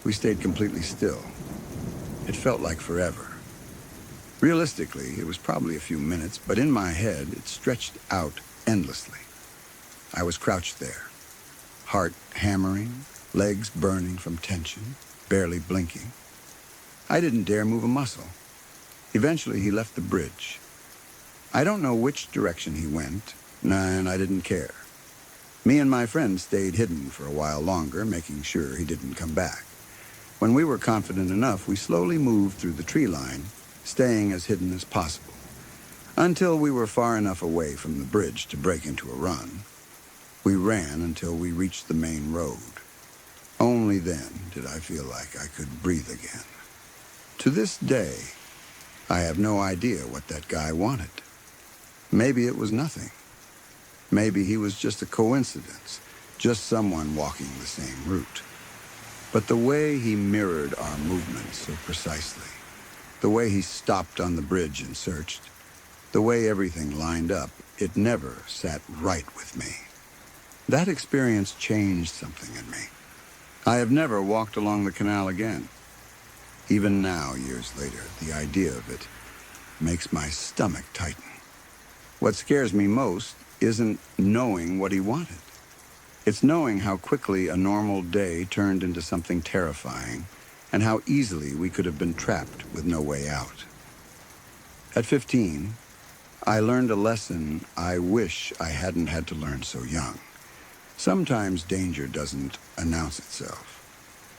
Speaker 1: We stayed completely still. It felt like forever. Realistically, it was probably a few minutes, but in my head, it stretched out endlessly. I was crouched there, heart hammering, legs burning from tension, barely blinking. I didn't dare move a muscle. Eventually, he left the bridge. I don't know which direction he went, and I didn't care. Me and my friend stayed hidden for a while longer, making sure he didn't come back. When we were confident enough, we slowly moved through the tree line, staying as hidden as possible, until we were far enough away from the bridge to break into a run. We ran until we reached the main road. Only then did I feel like I could breathe again. To this day, I have no idea what that guy wanted. Maybe it was nothing. Maybe he was just a coincidence, just someone walking the same route. But the way he mirrored our movements so precisely, the way he stopped on the bridge and searched, the way everything lined up, it never sat right with me. That experience changed something in me. I have never walked along the canal again. Even now, years later, the idea of it makes my stomach tighten. What scares me most isn't knowing what he wanted. It's knowing how quickly a normal day turned into something terrifying, and how easily we could have been trapped with no way out. At 15, I learned a lesson I wish I hadn't had to learn so young. Sometimes danger doesn't announce itself.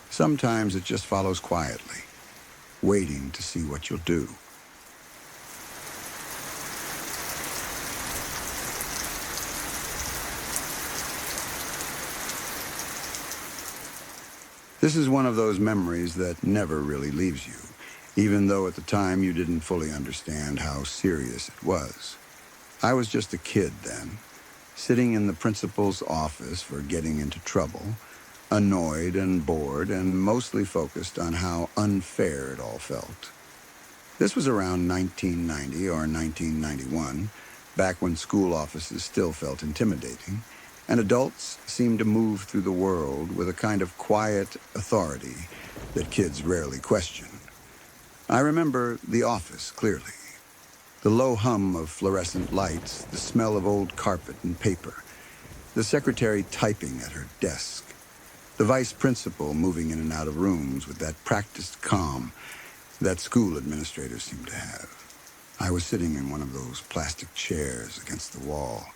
Speaker 1: Sometimes it just follows quietly, waiting to see what you'll do. This is one of those memories that never really leaves you, even though at the time you didn't fully understand how serious it was. I was just a kid then, sitting in the principal's office for getting into trouble, annoyed and bored and mostly focused on how unfair it all felt. This was around 1990 or 1991, back when school offices still felt intimidating, and adults seemed to move through the world with a kind of quiet authority that kids rarely question. I remember the office clearly. The low hum of fluorescent lights, the smell of old carpet and paper, the secretary typing at her desk, the vice principal moving in and out of rooms with that practiced calm that school administrators seem to have. I was sitting in one of those plastic chairs against the wall,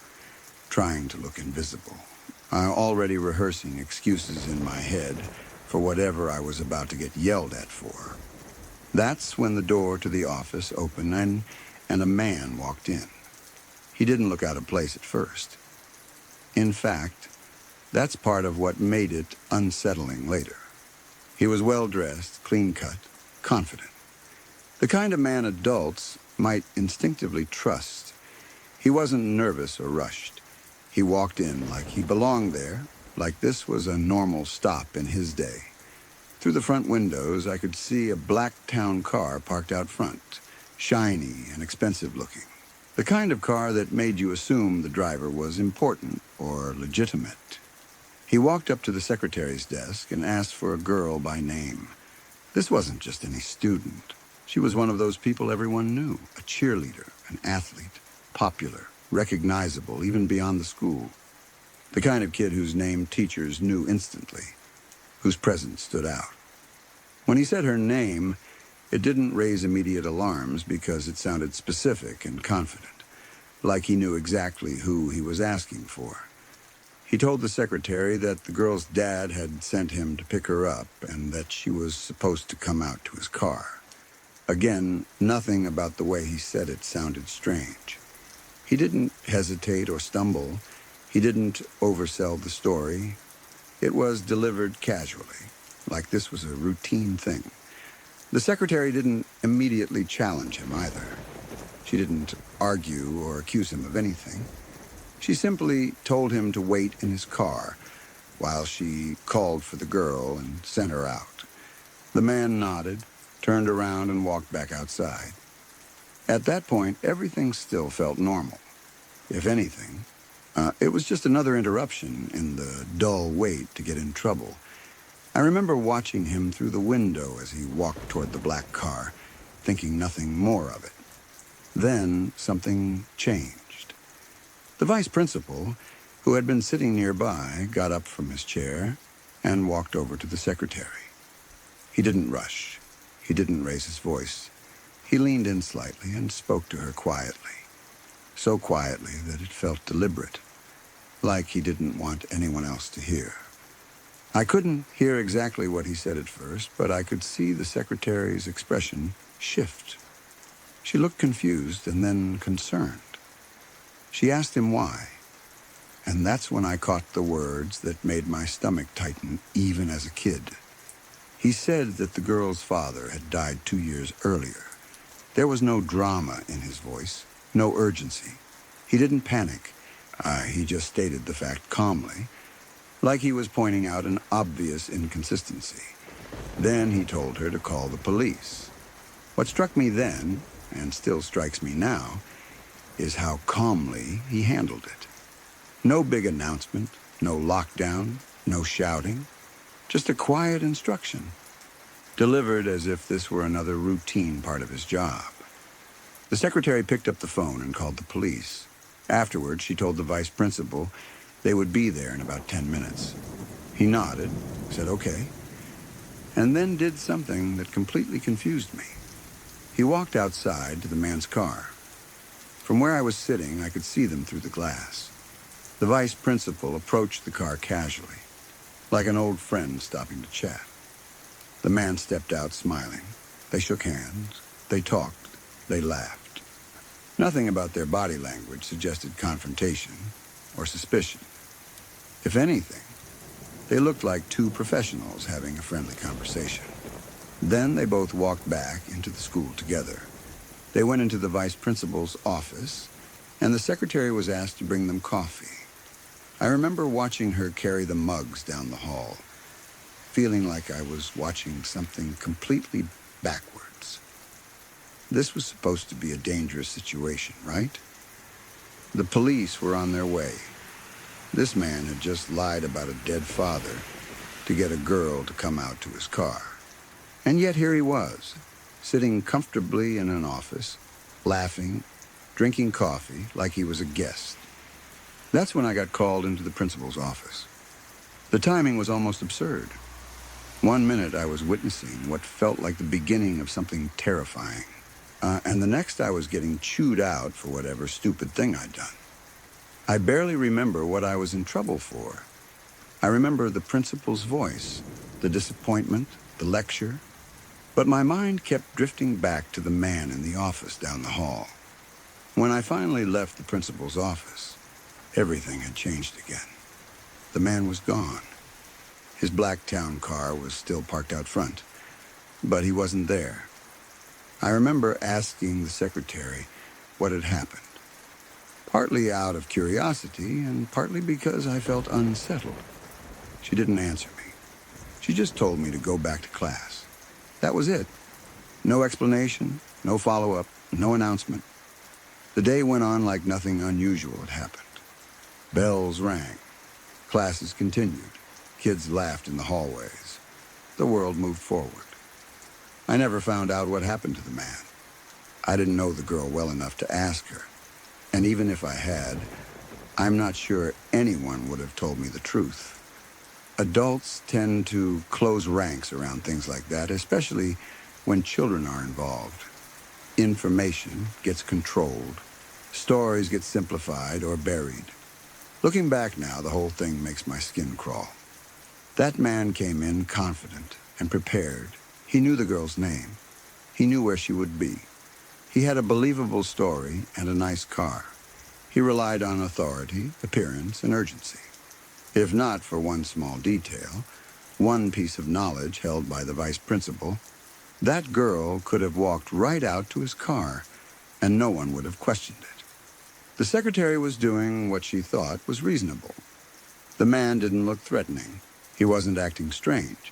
Speaker 1: trying to look invisible. Already rehearsing excuses in my head for whatever I was about to get yelled at for. That's when the door to the office opened and a man walked in. He didn't look out of place at first. In fact, that's part of what made it unsettling later. He was well-dressed, clean-cut, confident. The kind of man adults might instinctively trust. He wasn't nervous or rushed. He walked in like he belonged there, like this was a normal stop in his day. Through the front windows, I could see a black town car parked out front, shiny and expensive looking. The kind of car that made you assume the driver was important or legitimate. He walked up to the secretary's desk and asked for a girl by name. This wasn't just any student. She was one of those people everyone knew, a cheerleader, an athlete, popular, recognizable even beyond the school. The kind of kid whose name teachers knew instantly, whose presence stood out. When he said her name, it didn't raise immediate alarms because it sounded specific and confident, like he knew exactly who he was asking for. He told the secretary that the girl's dad had sent him to pick her up and that she was supposed to come out to his car. Again, nothing about the way he said it sounded strange. He didn't hesitate or stumble. He didn't oversell the story. It was delivered casually, like this was a routine thing. The secretary didn't immediately challenge him either. She didn't argue or accuse him of anything. She simply told him to wait in his car while she called for the girl and sent her out. The man nodded, turned around, and walked back outside. At that point, everything still felt normal. If anything, it was just another interruption in the dull wait to get in trouble. I remember watching him through the window as he walked toward the black car, thinking nothing more of it. Then something changed. The vice principal, who had been sitting nearby, got up from his chair and walked over to the secretary. He didn't rush. He didn't raise his voice. He leaned in slightly and spoke to her quietly. So quietly that it felt deliberate, like he didn't want anyone else to hear. I couldn't hear exactly what he said at first, but I could see the secretary's expression shift. She looked confused and then concerned. She asked him why, and that's when I caught the words that made my stomach tighten even as a kid. He said that the girl's father had died 2 years earlier. There was no drama in his voice, no urgency. He didn't panic. He just stated the fact calmly, like he was pointing out an obvious inconsistency. Then he told her to call the police. What struck me then, and still strikes me now, is how calmly he handled it. No big announcement, no lockdown, no shouting, just a quiet instruction, delivered as if this were another routine part of his job. The secretary picked up the phone and called the police. Afterwards, she told the vice principal they would be there in about 10 minutes. He nodded, said okay, and then did something that completely confused me. He walked outside to the man's car. From where I was sitting, I could see them through the glass. The vice principal approached the car casually, like an old friend stopping to chat. The man stepped out smiling. They shook hands, they talked, they laughed. Nothing about their body language suggested confrontation or suspicion. If anything, they looked like two professionals having a friendly conversation. Then they both walked back into the school together. They went into the vice principal's office, and the secretary was asked to bring them coffee. I remember watching her carry the mugs down the hall, feeling like I was watching something completely backwards. This was supposed to be a dangerous situation, right? The police were on their way. This man had just lied about a dead father to get a girl to come out to his car. And yet here he was, sitting comfortably in an office, laughing, drinking coffee like he was a guest. That's when I got called into the principal's office. The timing was almost absurd. 1 minute I was witnessing what felt like the beginning of something terrifying, and the next I was getting chewed out for whatever stupid thing I'd done. I barely remember what I was in trouble for. I remember the principal's voice, the disappointment, the lecture, but my mind kept drifting back to the man in the office down the hall. When I finally left the principal's office, everything had changed again. The man was gone. His black town car was still parked out front, but he wasn't there. I remember asking the secretary what had happened, partly out of curiosity and partly because I felt unsettled. She didn't answer me. She just told me to go back to class. That was it. No explanation, no follow-up, no announcement. The day went on like nothing unusual had happened. Bells rang. Classes continued. Kids laughed in the hallways. The world moved forward. I never found out what happened to the man. I didn't know the girl well enough to ask her. And even if I had, I'm not sure anyone would have told me the truth. Adults tend to close ranks around things like that, especially when children are involved. Information gets controlled. Stories get simplified or buried. Looking back now, the whole thing makes my skin crawl. That man came in confident and prepared. He knew the girl's name. He knew where she would be. He had a believable story and a nice car. He relied on authority, appearance, and urgency. If not for one small detail, one piece of knowledge held by the vice principal, that girl could have walked right out to his car, and no one would have questioned it. The secretary was doing what she thought was reasonable. The man didn't look threatening. He wasn't acting strange.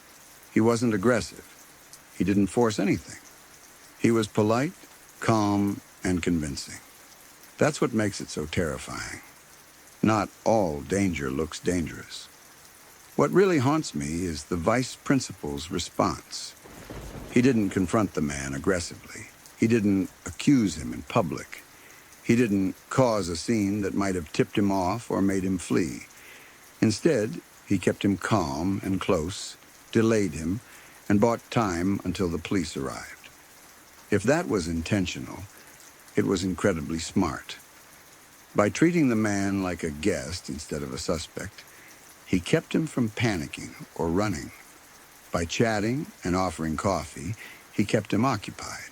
Speaker 1: He wasn't aggressive. He didn't force anything. He was polite, calm, and convincing. That's what makes it so terrifying. Not all danger looks dangerous. What really haunts me is the vice principal's response. He didn't confront the man aggressively. He didn't accuse him in public. He didn't cause a scene that might have tipped him off or made him flee. Instead, he kept him calm and close, delayed him, and bought time until the police arrived. If that was intentional, it was incredibly smart. By treating the man like a guest instead of a suspect, he kept him from panicking or running. By chatting and offering coffee, he kept him occupied.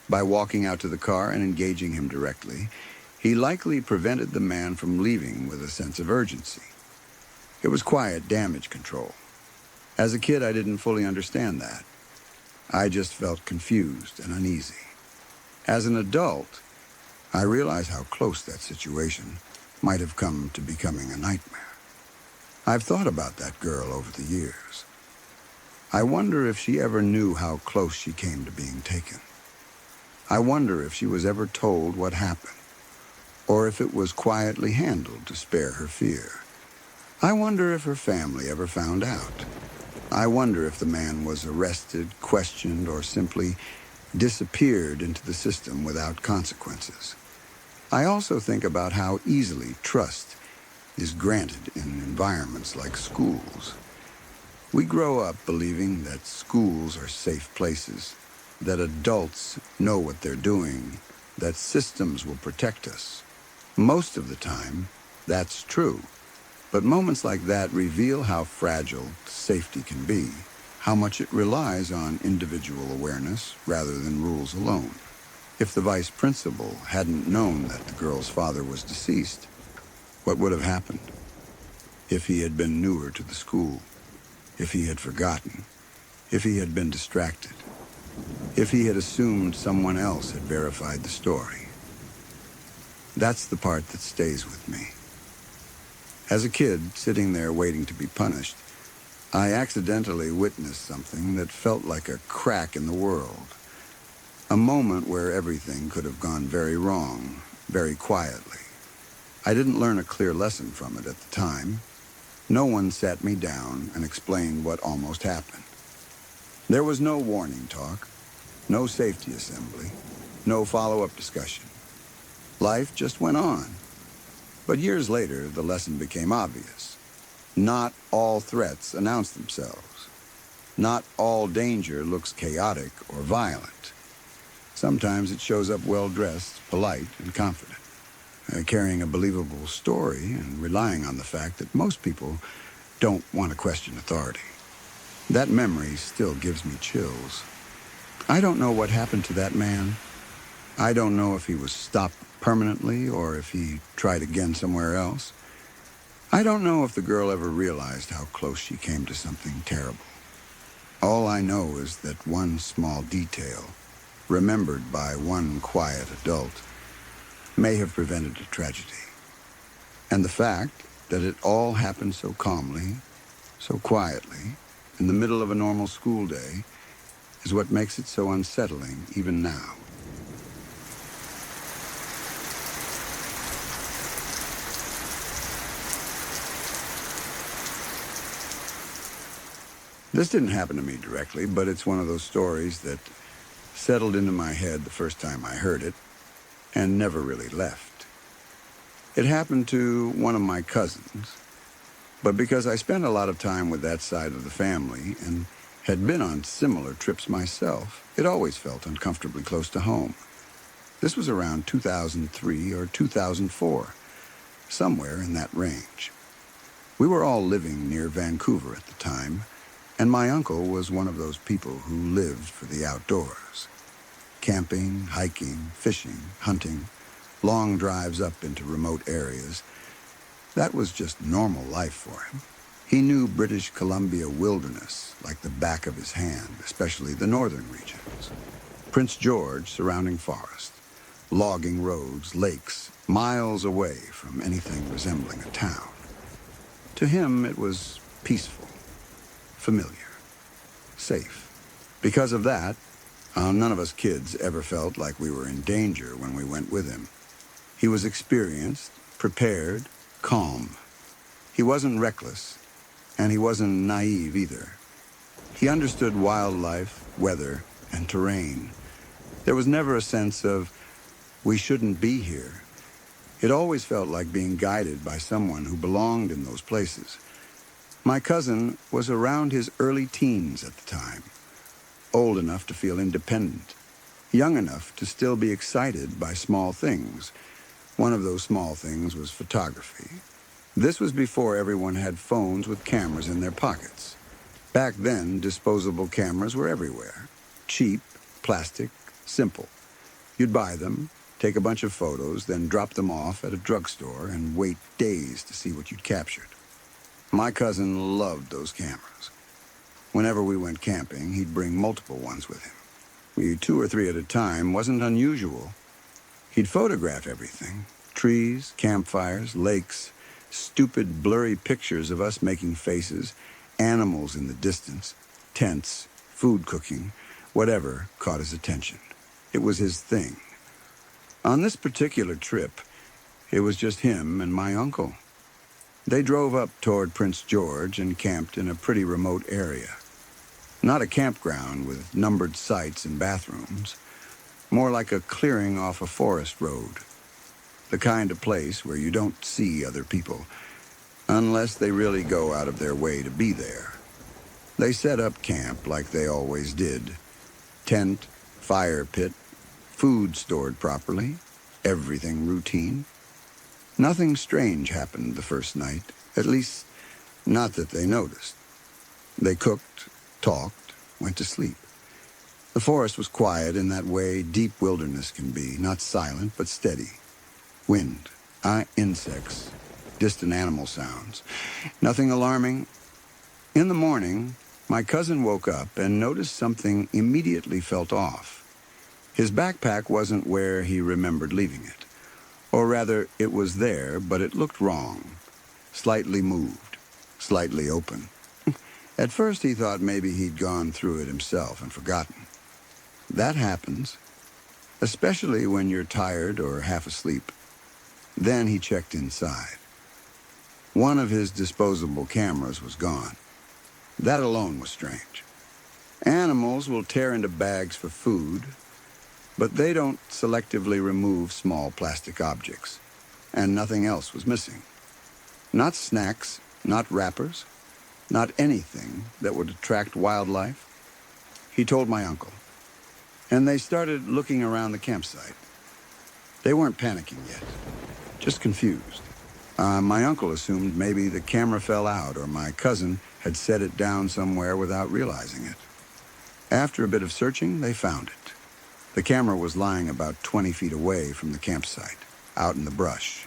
Speaker 1: By walking out to the car and engaging him directly, he likely prevented the man from leaving with a sense of urgency. It was quiet damage control. As a kid, I didn't fully understand that. I just felt confused and uneasy. As an adult, I realized how close that situation might have come to becoming a nightmare. I've thought about that girl over the years. I wonder if she ever knew how close she came to being taken. I wonder if she was ever told what happened, or if it was quietly handled to spare her fear. I wonder if her family ever found out. I wonder if the man was arrested, questioned, or simply disappeared into the system without consequences. I also think about how easily trust is granted in environments like schools. We grow up believing that schools are safe places, that adults know what they're doing, that systems will protect us. Most of the time, that's true. But moments like that reveal how fragile safety can be, how much it relies on individual awareness rather than rules alone. If the vice principal hadn't known that the girl's father was deceased, what would have happened? If he had been newer to the school, if he had forgotten, if he had been distracted, if he had assumed someone else had verified the story. That's the part that stays with me. As a kid, sitting there waiting to be punished, I accidentally witnessed something that felt like a crack in the world. A moment where everything could have gone very wrong, very quietly. I didn't learn a clear lesson from it at the time. No one sat me down and explained what almost happened. There was no warning talk, no safety assembly, no follow-up discussion. Life just went on. But years later, the lesson became obvious. Not all threats announce themselves. Not all danger looks chaotic or violent. Sometimes it shows up well-dressed, polite, and confident, carrying a believable story and relying on the fact that most people don't want to question authority. That memory still gives me chills. I don't know what happened to that man. I don't know if he was stopped permanently or if he tried again somewhere else. I don't know if the girl ever realized how close she came to something terrible. All I know is that one small detail, remembered by one quiet adult, may have prevented a tragedy. And the fact that it all happened so calmly, so quietly, in the middle of a normal school day, is what makes it so unsettling even now. This didn't happen to me directly, but it's one of those stories that settled into my head the first time I heard it and never really left. It happened to one of my cousins, but because I spent a lot of time with that side of the family and had been on similar trips myself, it always felt uncomfortably close to home. This was around 2003 or 2004, somewhere in that range. We were all living near Vancouver at the time, and my uncle was one of those people who lived for the outdoors. Camping, hiking, fishing, hunting, long drives up into remote areas. That was just normal life for him. He knew British Columbia wilderness like the back of his hand, especially the northern regions. Prince George, surrounding forest, logging roads, lakes, miles away from anything resembling a town. To him, it was peaceful, familiar, safe. Because of that, none of us kids ever felt like we were in danger when we went with him. He was experienced, prepared, calm. He wasn't reckless, and he wasn't naive either. He understood wildlife, weather, and terrain. There was never a sense of, we shouldn't be here. It always felt like being guided by someone who belonged in those places. My cousin was around his early teens at the time, old enough to feel independent, young enough to still be excited by small things. One of those small things was photography. This was before everyone had phones with cameras in their pockets. Back then, disposable cameras were everywhere. Cheap, plastic, simple. You'd buy them, take a bunch of photos, then drop them off at a drugstore and wait days to see what you'd captured. My cousin loved those cameras. Whenever we went camping, he'd bring multiple ones with him. 2 or 3 at a time wasn't unusual. He'd photograph everything. Trees, campfires, lakes, stupid, blurry pictures of us making faces, animals in the distance, tents, food cooking, whatever caught his attention. It was his thing. On this particular trip, it was just him and my uncle. They drove up toward Prince George and camped in a pretty remote area. Not a campground with numbered sites and bathrooms, more like a clearing off a forest road. The kind of place where you don't see other people, unless they really go out of their way to be there. They set up camp like they always did. Tent, fire pit, food stored properly, everything routine. Nothing strange happened the first night, at least not that they noticed. They cooked, talked, went to sleep. The forest was quiet in that way deep wilderness can be, not silent but steady. Wind, insects, distant animal sounds. Nothing alarming. In the morning, my cousin woke up and noticed something immediately felt off. His backpack wasn't where he remembered leaving it. Or rather, it was there, but it looked wrong. Slightly moved, slightly open. At first, he thought maybe he'd gone through it himself and forgotten. That happens, especially when you're tired or half asleep. Then he checked inside. One of his disposable cameras was gone. That alone was strange. Animals will tear into bags for food, but they don't selectively remove small plastic objects. And nothing else was missing. Not snacks, not wrappers, not anything that would attract wildlife. He told my uncle. And they started looking around the campsite. They weren't panicking yet, just confused. My uncle assumed maybe the camera fell out or my cousin had set it down somewhere without realizing it. After a bit of searching, they found it. The camera was lying about 20 feet away from the campsite, out in the brush.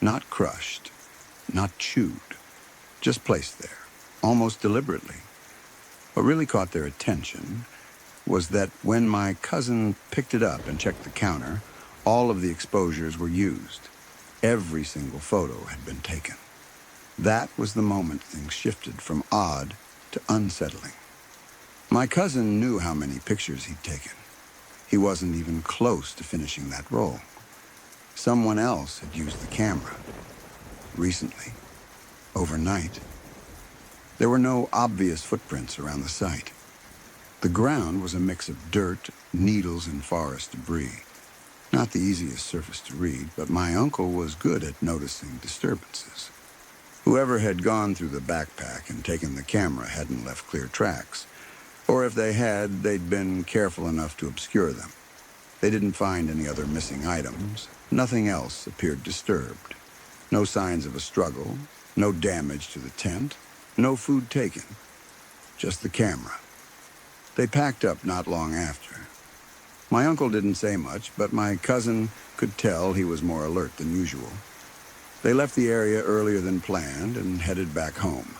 Speaker 1: Not crushed, not chewed, just placed there, almost deliberately. What really caught their attention was that when my cousin picked it up and checked the counter, all of the exposures were used. Every single photo had been taken. That was the moment things shifted from odd to unsettling. My cousin knew how many pictures he'd taken. He wasn't even close to finishing that roll. Someone else had used the camera. Recently. Overnight. There were no obvious footprints around the site. The ground was a mix of dirt, needles, and forest debris. Not the easiest surface to read, but my uncle was good at noticing disturbances. Whoever had gone through the backpack and taken the camera hadn't left clear tracks. Or if they had, they'd been careful enough to obscure them. They didn't find any other missing items. Nothing else appeared disturbed. No signs of a struggle, no damage to the tent, no food taken. Just the camera. They packed up not long after. My uncle didn't say much, but my cousin could tell he was more alert than usual. They left the area earlier than planned and headed back home.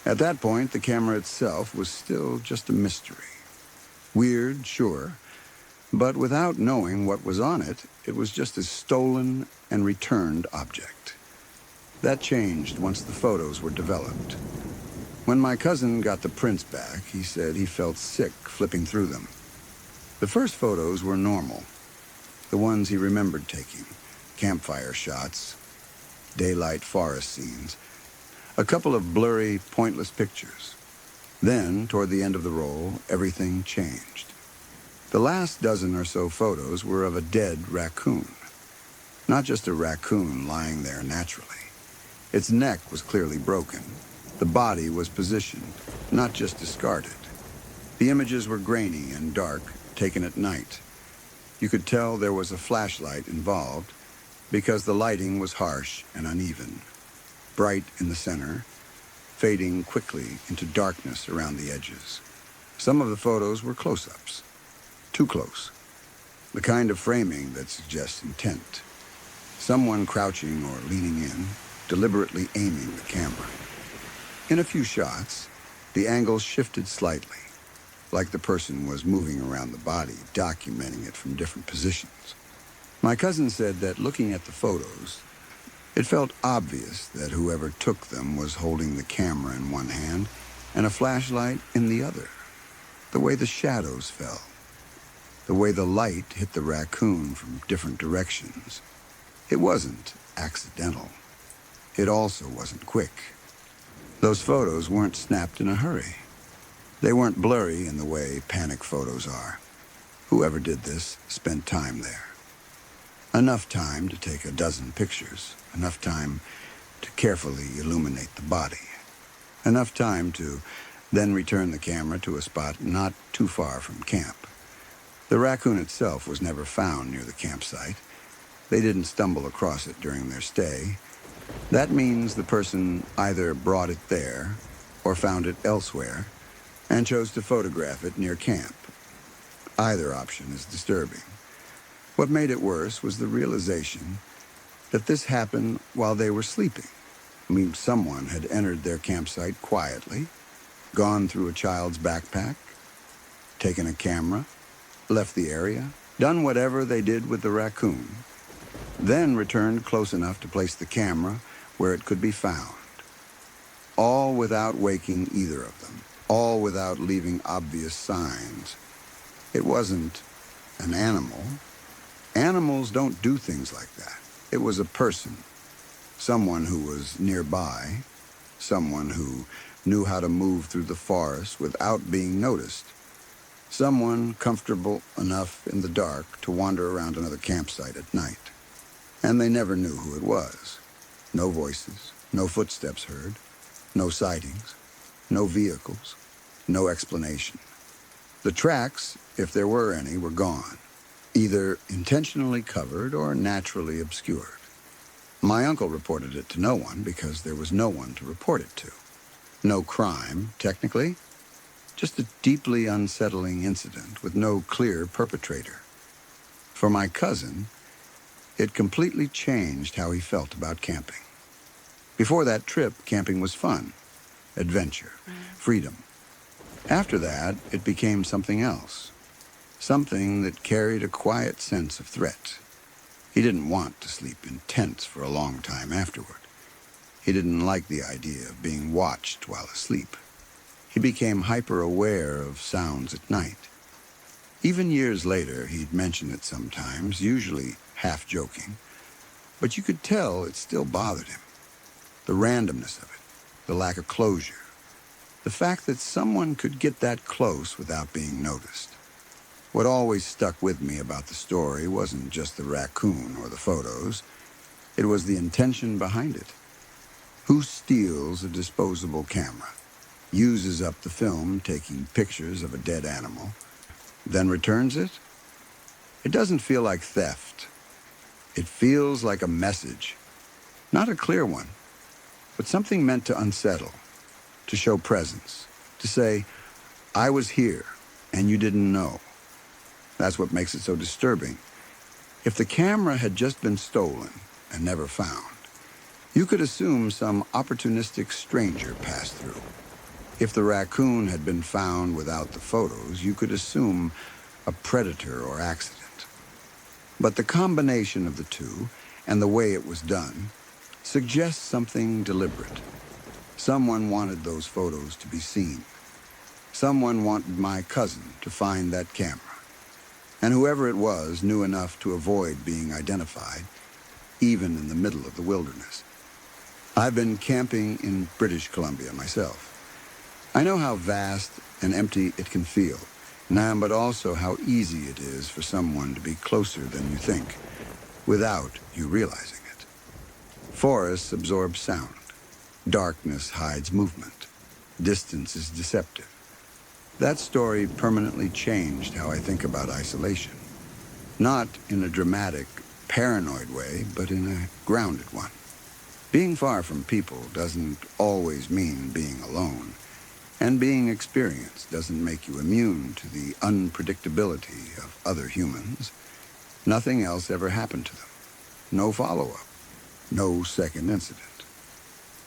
Speaker 1: At that point, the camera itself was still just a mystery. Weird, sure, but without knowing what was on it, it was just a stolen and returned object. That changed once the photos were developed. When my cousin got the prints back, he said he felt sick flipping through them. The first photos were normal, the ones he remembered taking, campfire shots, daylight forest scenes, a couple of blurry, pointless pictures. Then, toward the end of the roll, everything changed. The last dozen or so photos were of a dead raccoon. Not just a raccoon lying there naturally. Its neck was clearly broken. The body was positioned, not just discarded. The images were grainy and dark, taken at night. You could tell there was a flashlight involved because the lighting was harsh and uneven. Bright in the center, fading quickly into darkness around the edges. Some of the photos were close-ups. Too close. The kind of framing that suggests intent. Someone crouching or leaning in, deliberately aiming the camera. In a few shots, the angle shifted slightly, like the person was moving around the body, documenting it from different positions. My cousin said that looking at the photos, it felt obvious that whoever took them was holding the camera in one hand and a flashlight in the other. The way the shadows fell, the way the light hit the raccoon from different directions. It wasn't accidental. It also wasn't quick. Those photos weren't snapped in a hurry. They weren't blurry in the way panic photos are. Whoever did this spent time there. Enough time to take a dozen pictures. Enough time to carefully illuminate the body. Enough time to then return the camera to a spot not too far from camp. The raccoon itself was never found near the campsite. They didn't stumble across it during their stay. That means the person either brought it there or found it elsewhere and chose to photograph it near camp. Either option is disturbing. What made it worse was the realization that this happened while they were sleeping. I mean, someone had entered their campsite quietly, gone through a child's backpack, taken a camera, left the area, done whatever they did with the raccoon, then returned close enough to place the camera where it could be found. All without waking either of them, all without leaving obvious signs. It wasn't an animal. Animals don't do things like that. It was a person, someone who was nearby, someone who knew how to move through the forest without being noticed, someone comfortable enough in the dark to wander around another campsite at night. And they never knew who it was. No voices, no footsteps heard, no sightings, no vehicles, no explanation. The tracks, if there were any, were gone, either intentionally covered or naturally obscured. My uncle reported it to no one because there was no one to report it to. No crime, technically, just a deeply unsettling incident with no clear perpetrator. For my cousin, it completely changed how he felt about camping. Before that trip, camping was fun, adventure, freedom. After that, it became something else. Something that carried a quiet sense of threat. He didn't want to sleep in tents for a long time afterward. He didn't like the idea of being watched while asleep. He became hyper-aware of sounds at night. Even years later, he'd mention it sometimes, usually half-joking, but you could tell it still bothered him. The randomness of it, the lack of closure, the fact that someone could get that close without being noticed. What always stuck with me about the story wasn't just the raccoon or the photos. It was the intention behind it. Who steals a disposable camera, uses up the film taking pictures of a dead animal, then returns it? It doesn't feel like theft. It feels like a message. Not a clear one, but something meant to unsettle, to show presence, to say, I was here and you didn't know. That's what makes it so disturbing. If the camera had just been stolen and never found, you could assume some opportunistic stranger passed through. If the raccoon had been found without the photos, you could assume a predator or accident. But the combination of the two and the way it was done suggests something deliberate. Someone wanted those photos to be seen. Someone wanted my cousin to find that camera. And whoever it was knew enough to avoid being identified, even in the middle of the wilderness. I've been camping in British Columbia myself. I know how vast and empty it can feel, but also how easy it is for someone to be closer than you think, without you realizing it. Forests absorb sound. Darkness hides movement. Distance is deceptive. That story permanently changed how I think about isolation. Not in a dramatic, paranoid way, but in a grounded one. Being far from people doesn't always mean being alone. And being experienced doesn't make you immune to the unpredictability of other humans. Nothing else ever happened to them. No follow-up. No second incident.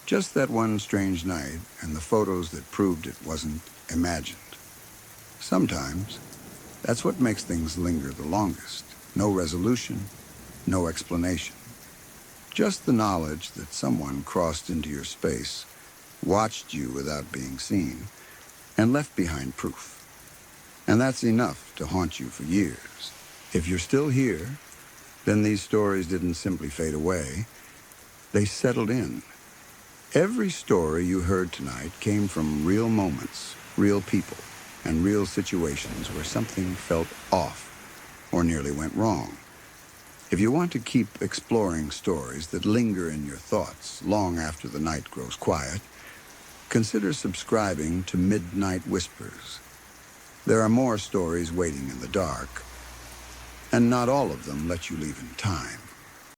Speaker 1: Just that one strange night and the photos that proved it wasn't imagined. Sometimes, that's what makes things linger the longest. No resolution, no explanation. Just the knowledge that someone crossed into your space, watched you without being seen, and left behind proof. And that's enough to haunt you for years. If you're still here, then these stories didn't simply fade away. They settled in. Every story you heard tonight came from real moments, real people, and real situations where something felt off or nearly went wrong. If you want to keep exploring stories that linger in your thoughts long after the night grows quiet, consider subscribing to Midnight Whispers. There are more stories waiting in the dark, and not all of them let you leave in time.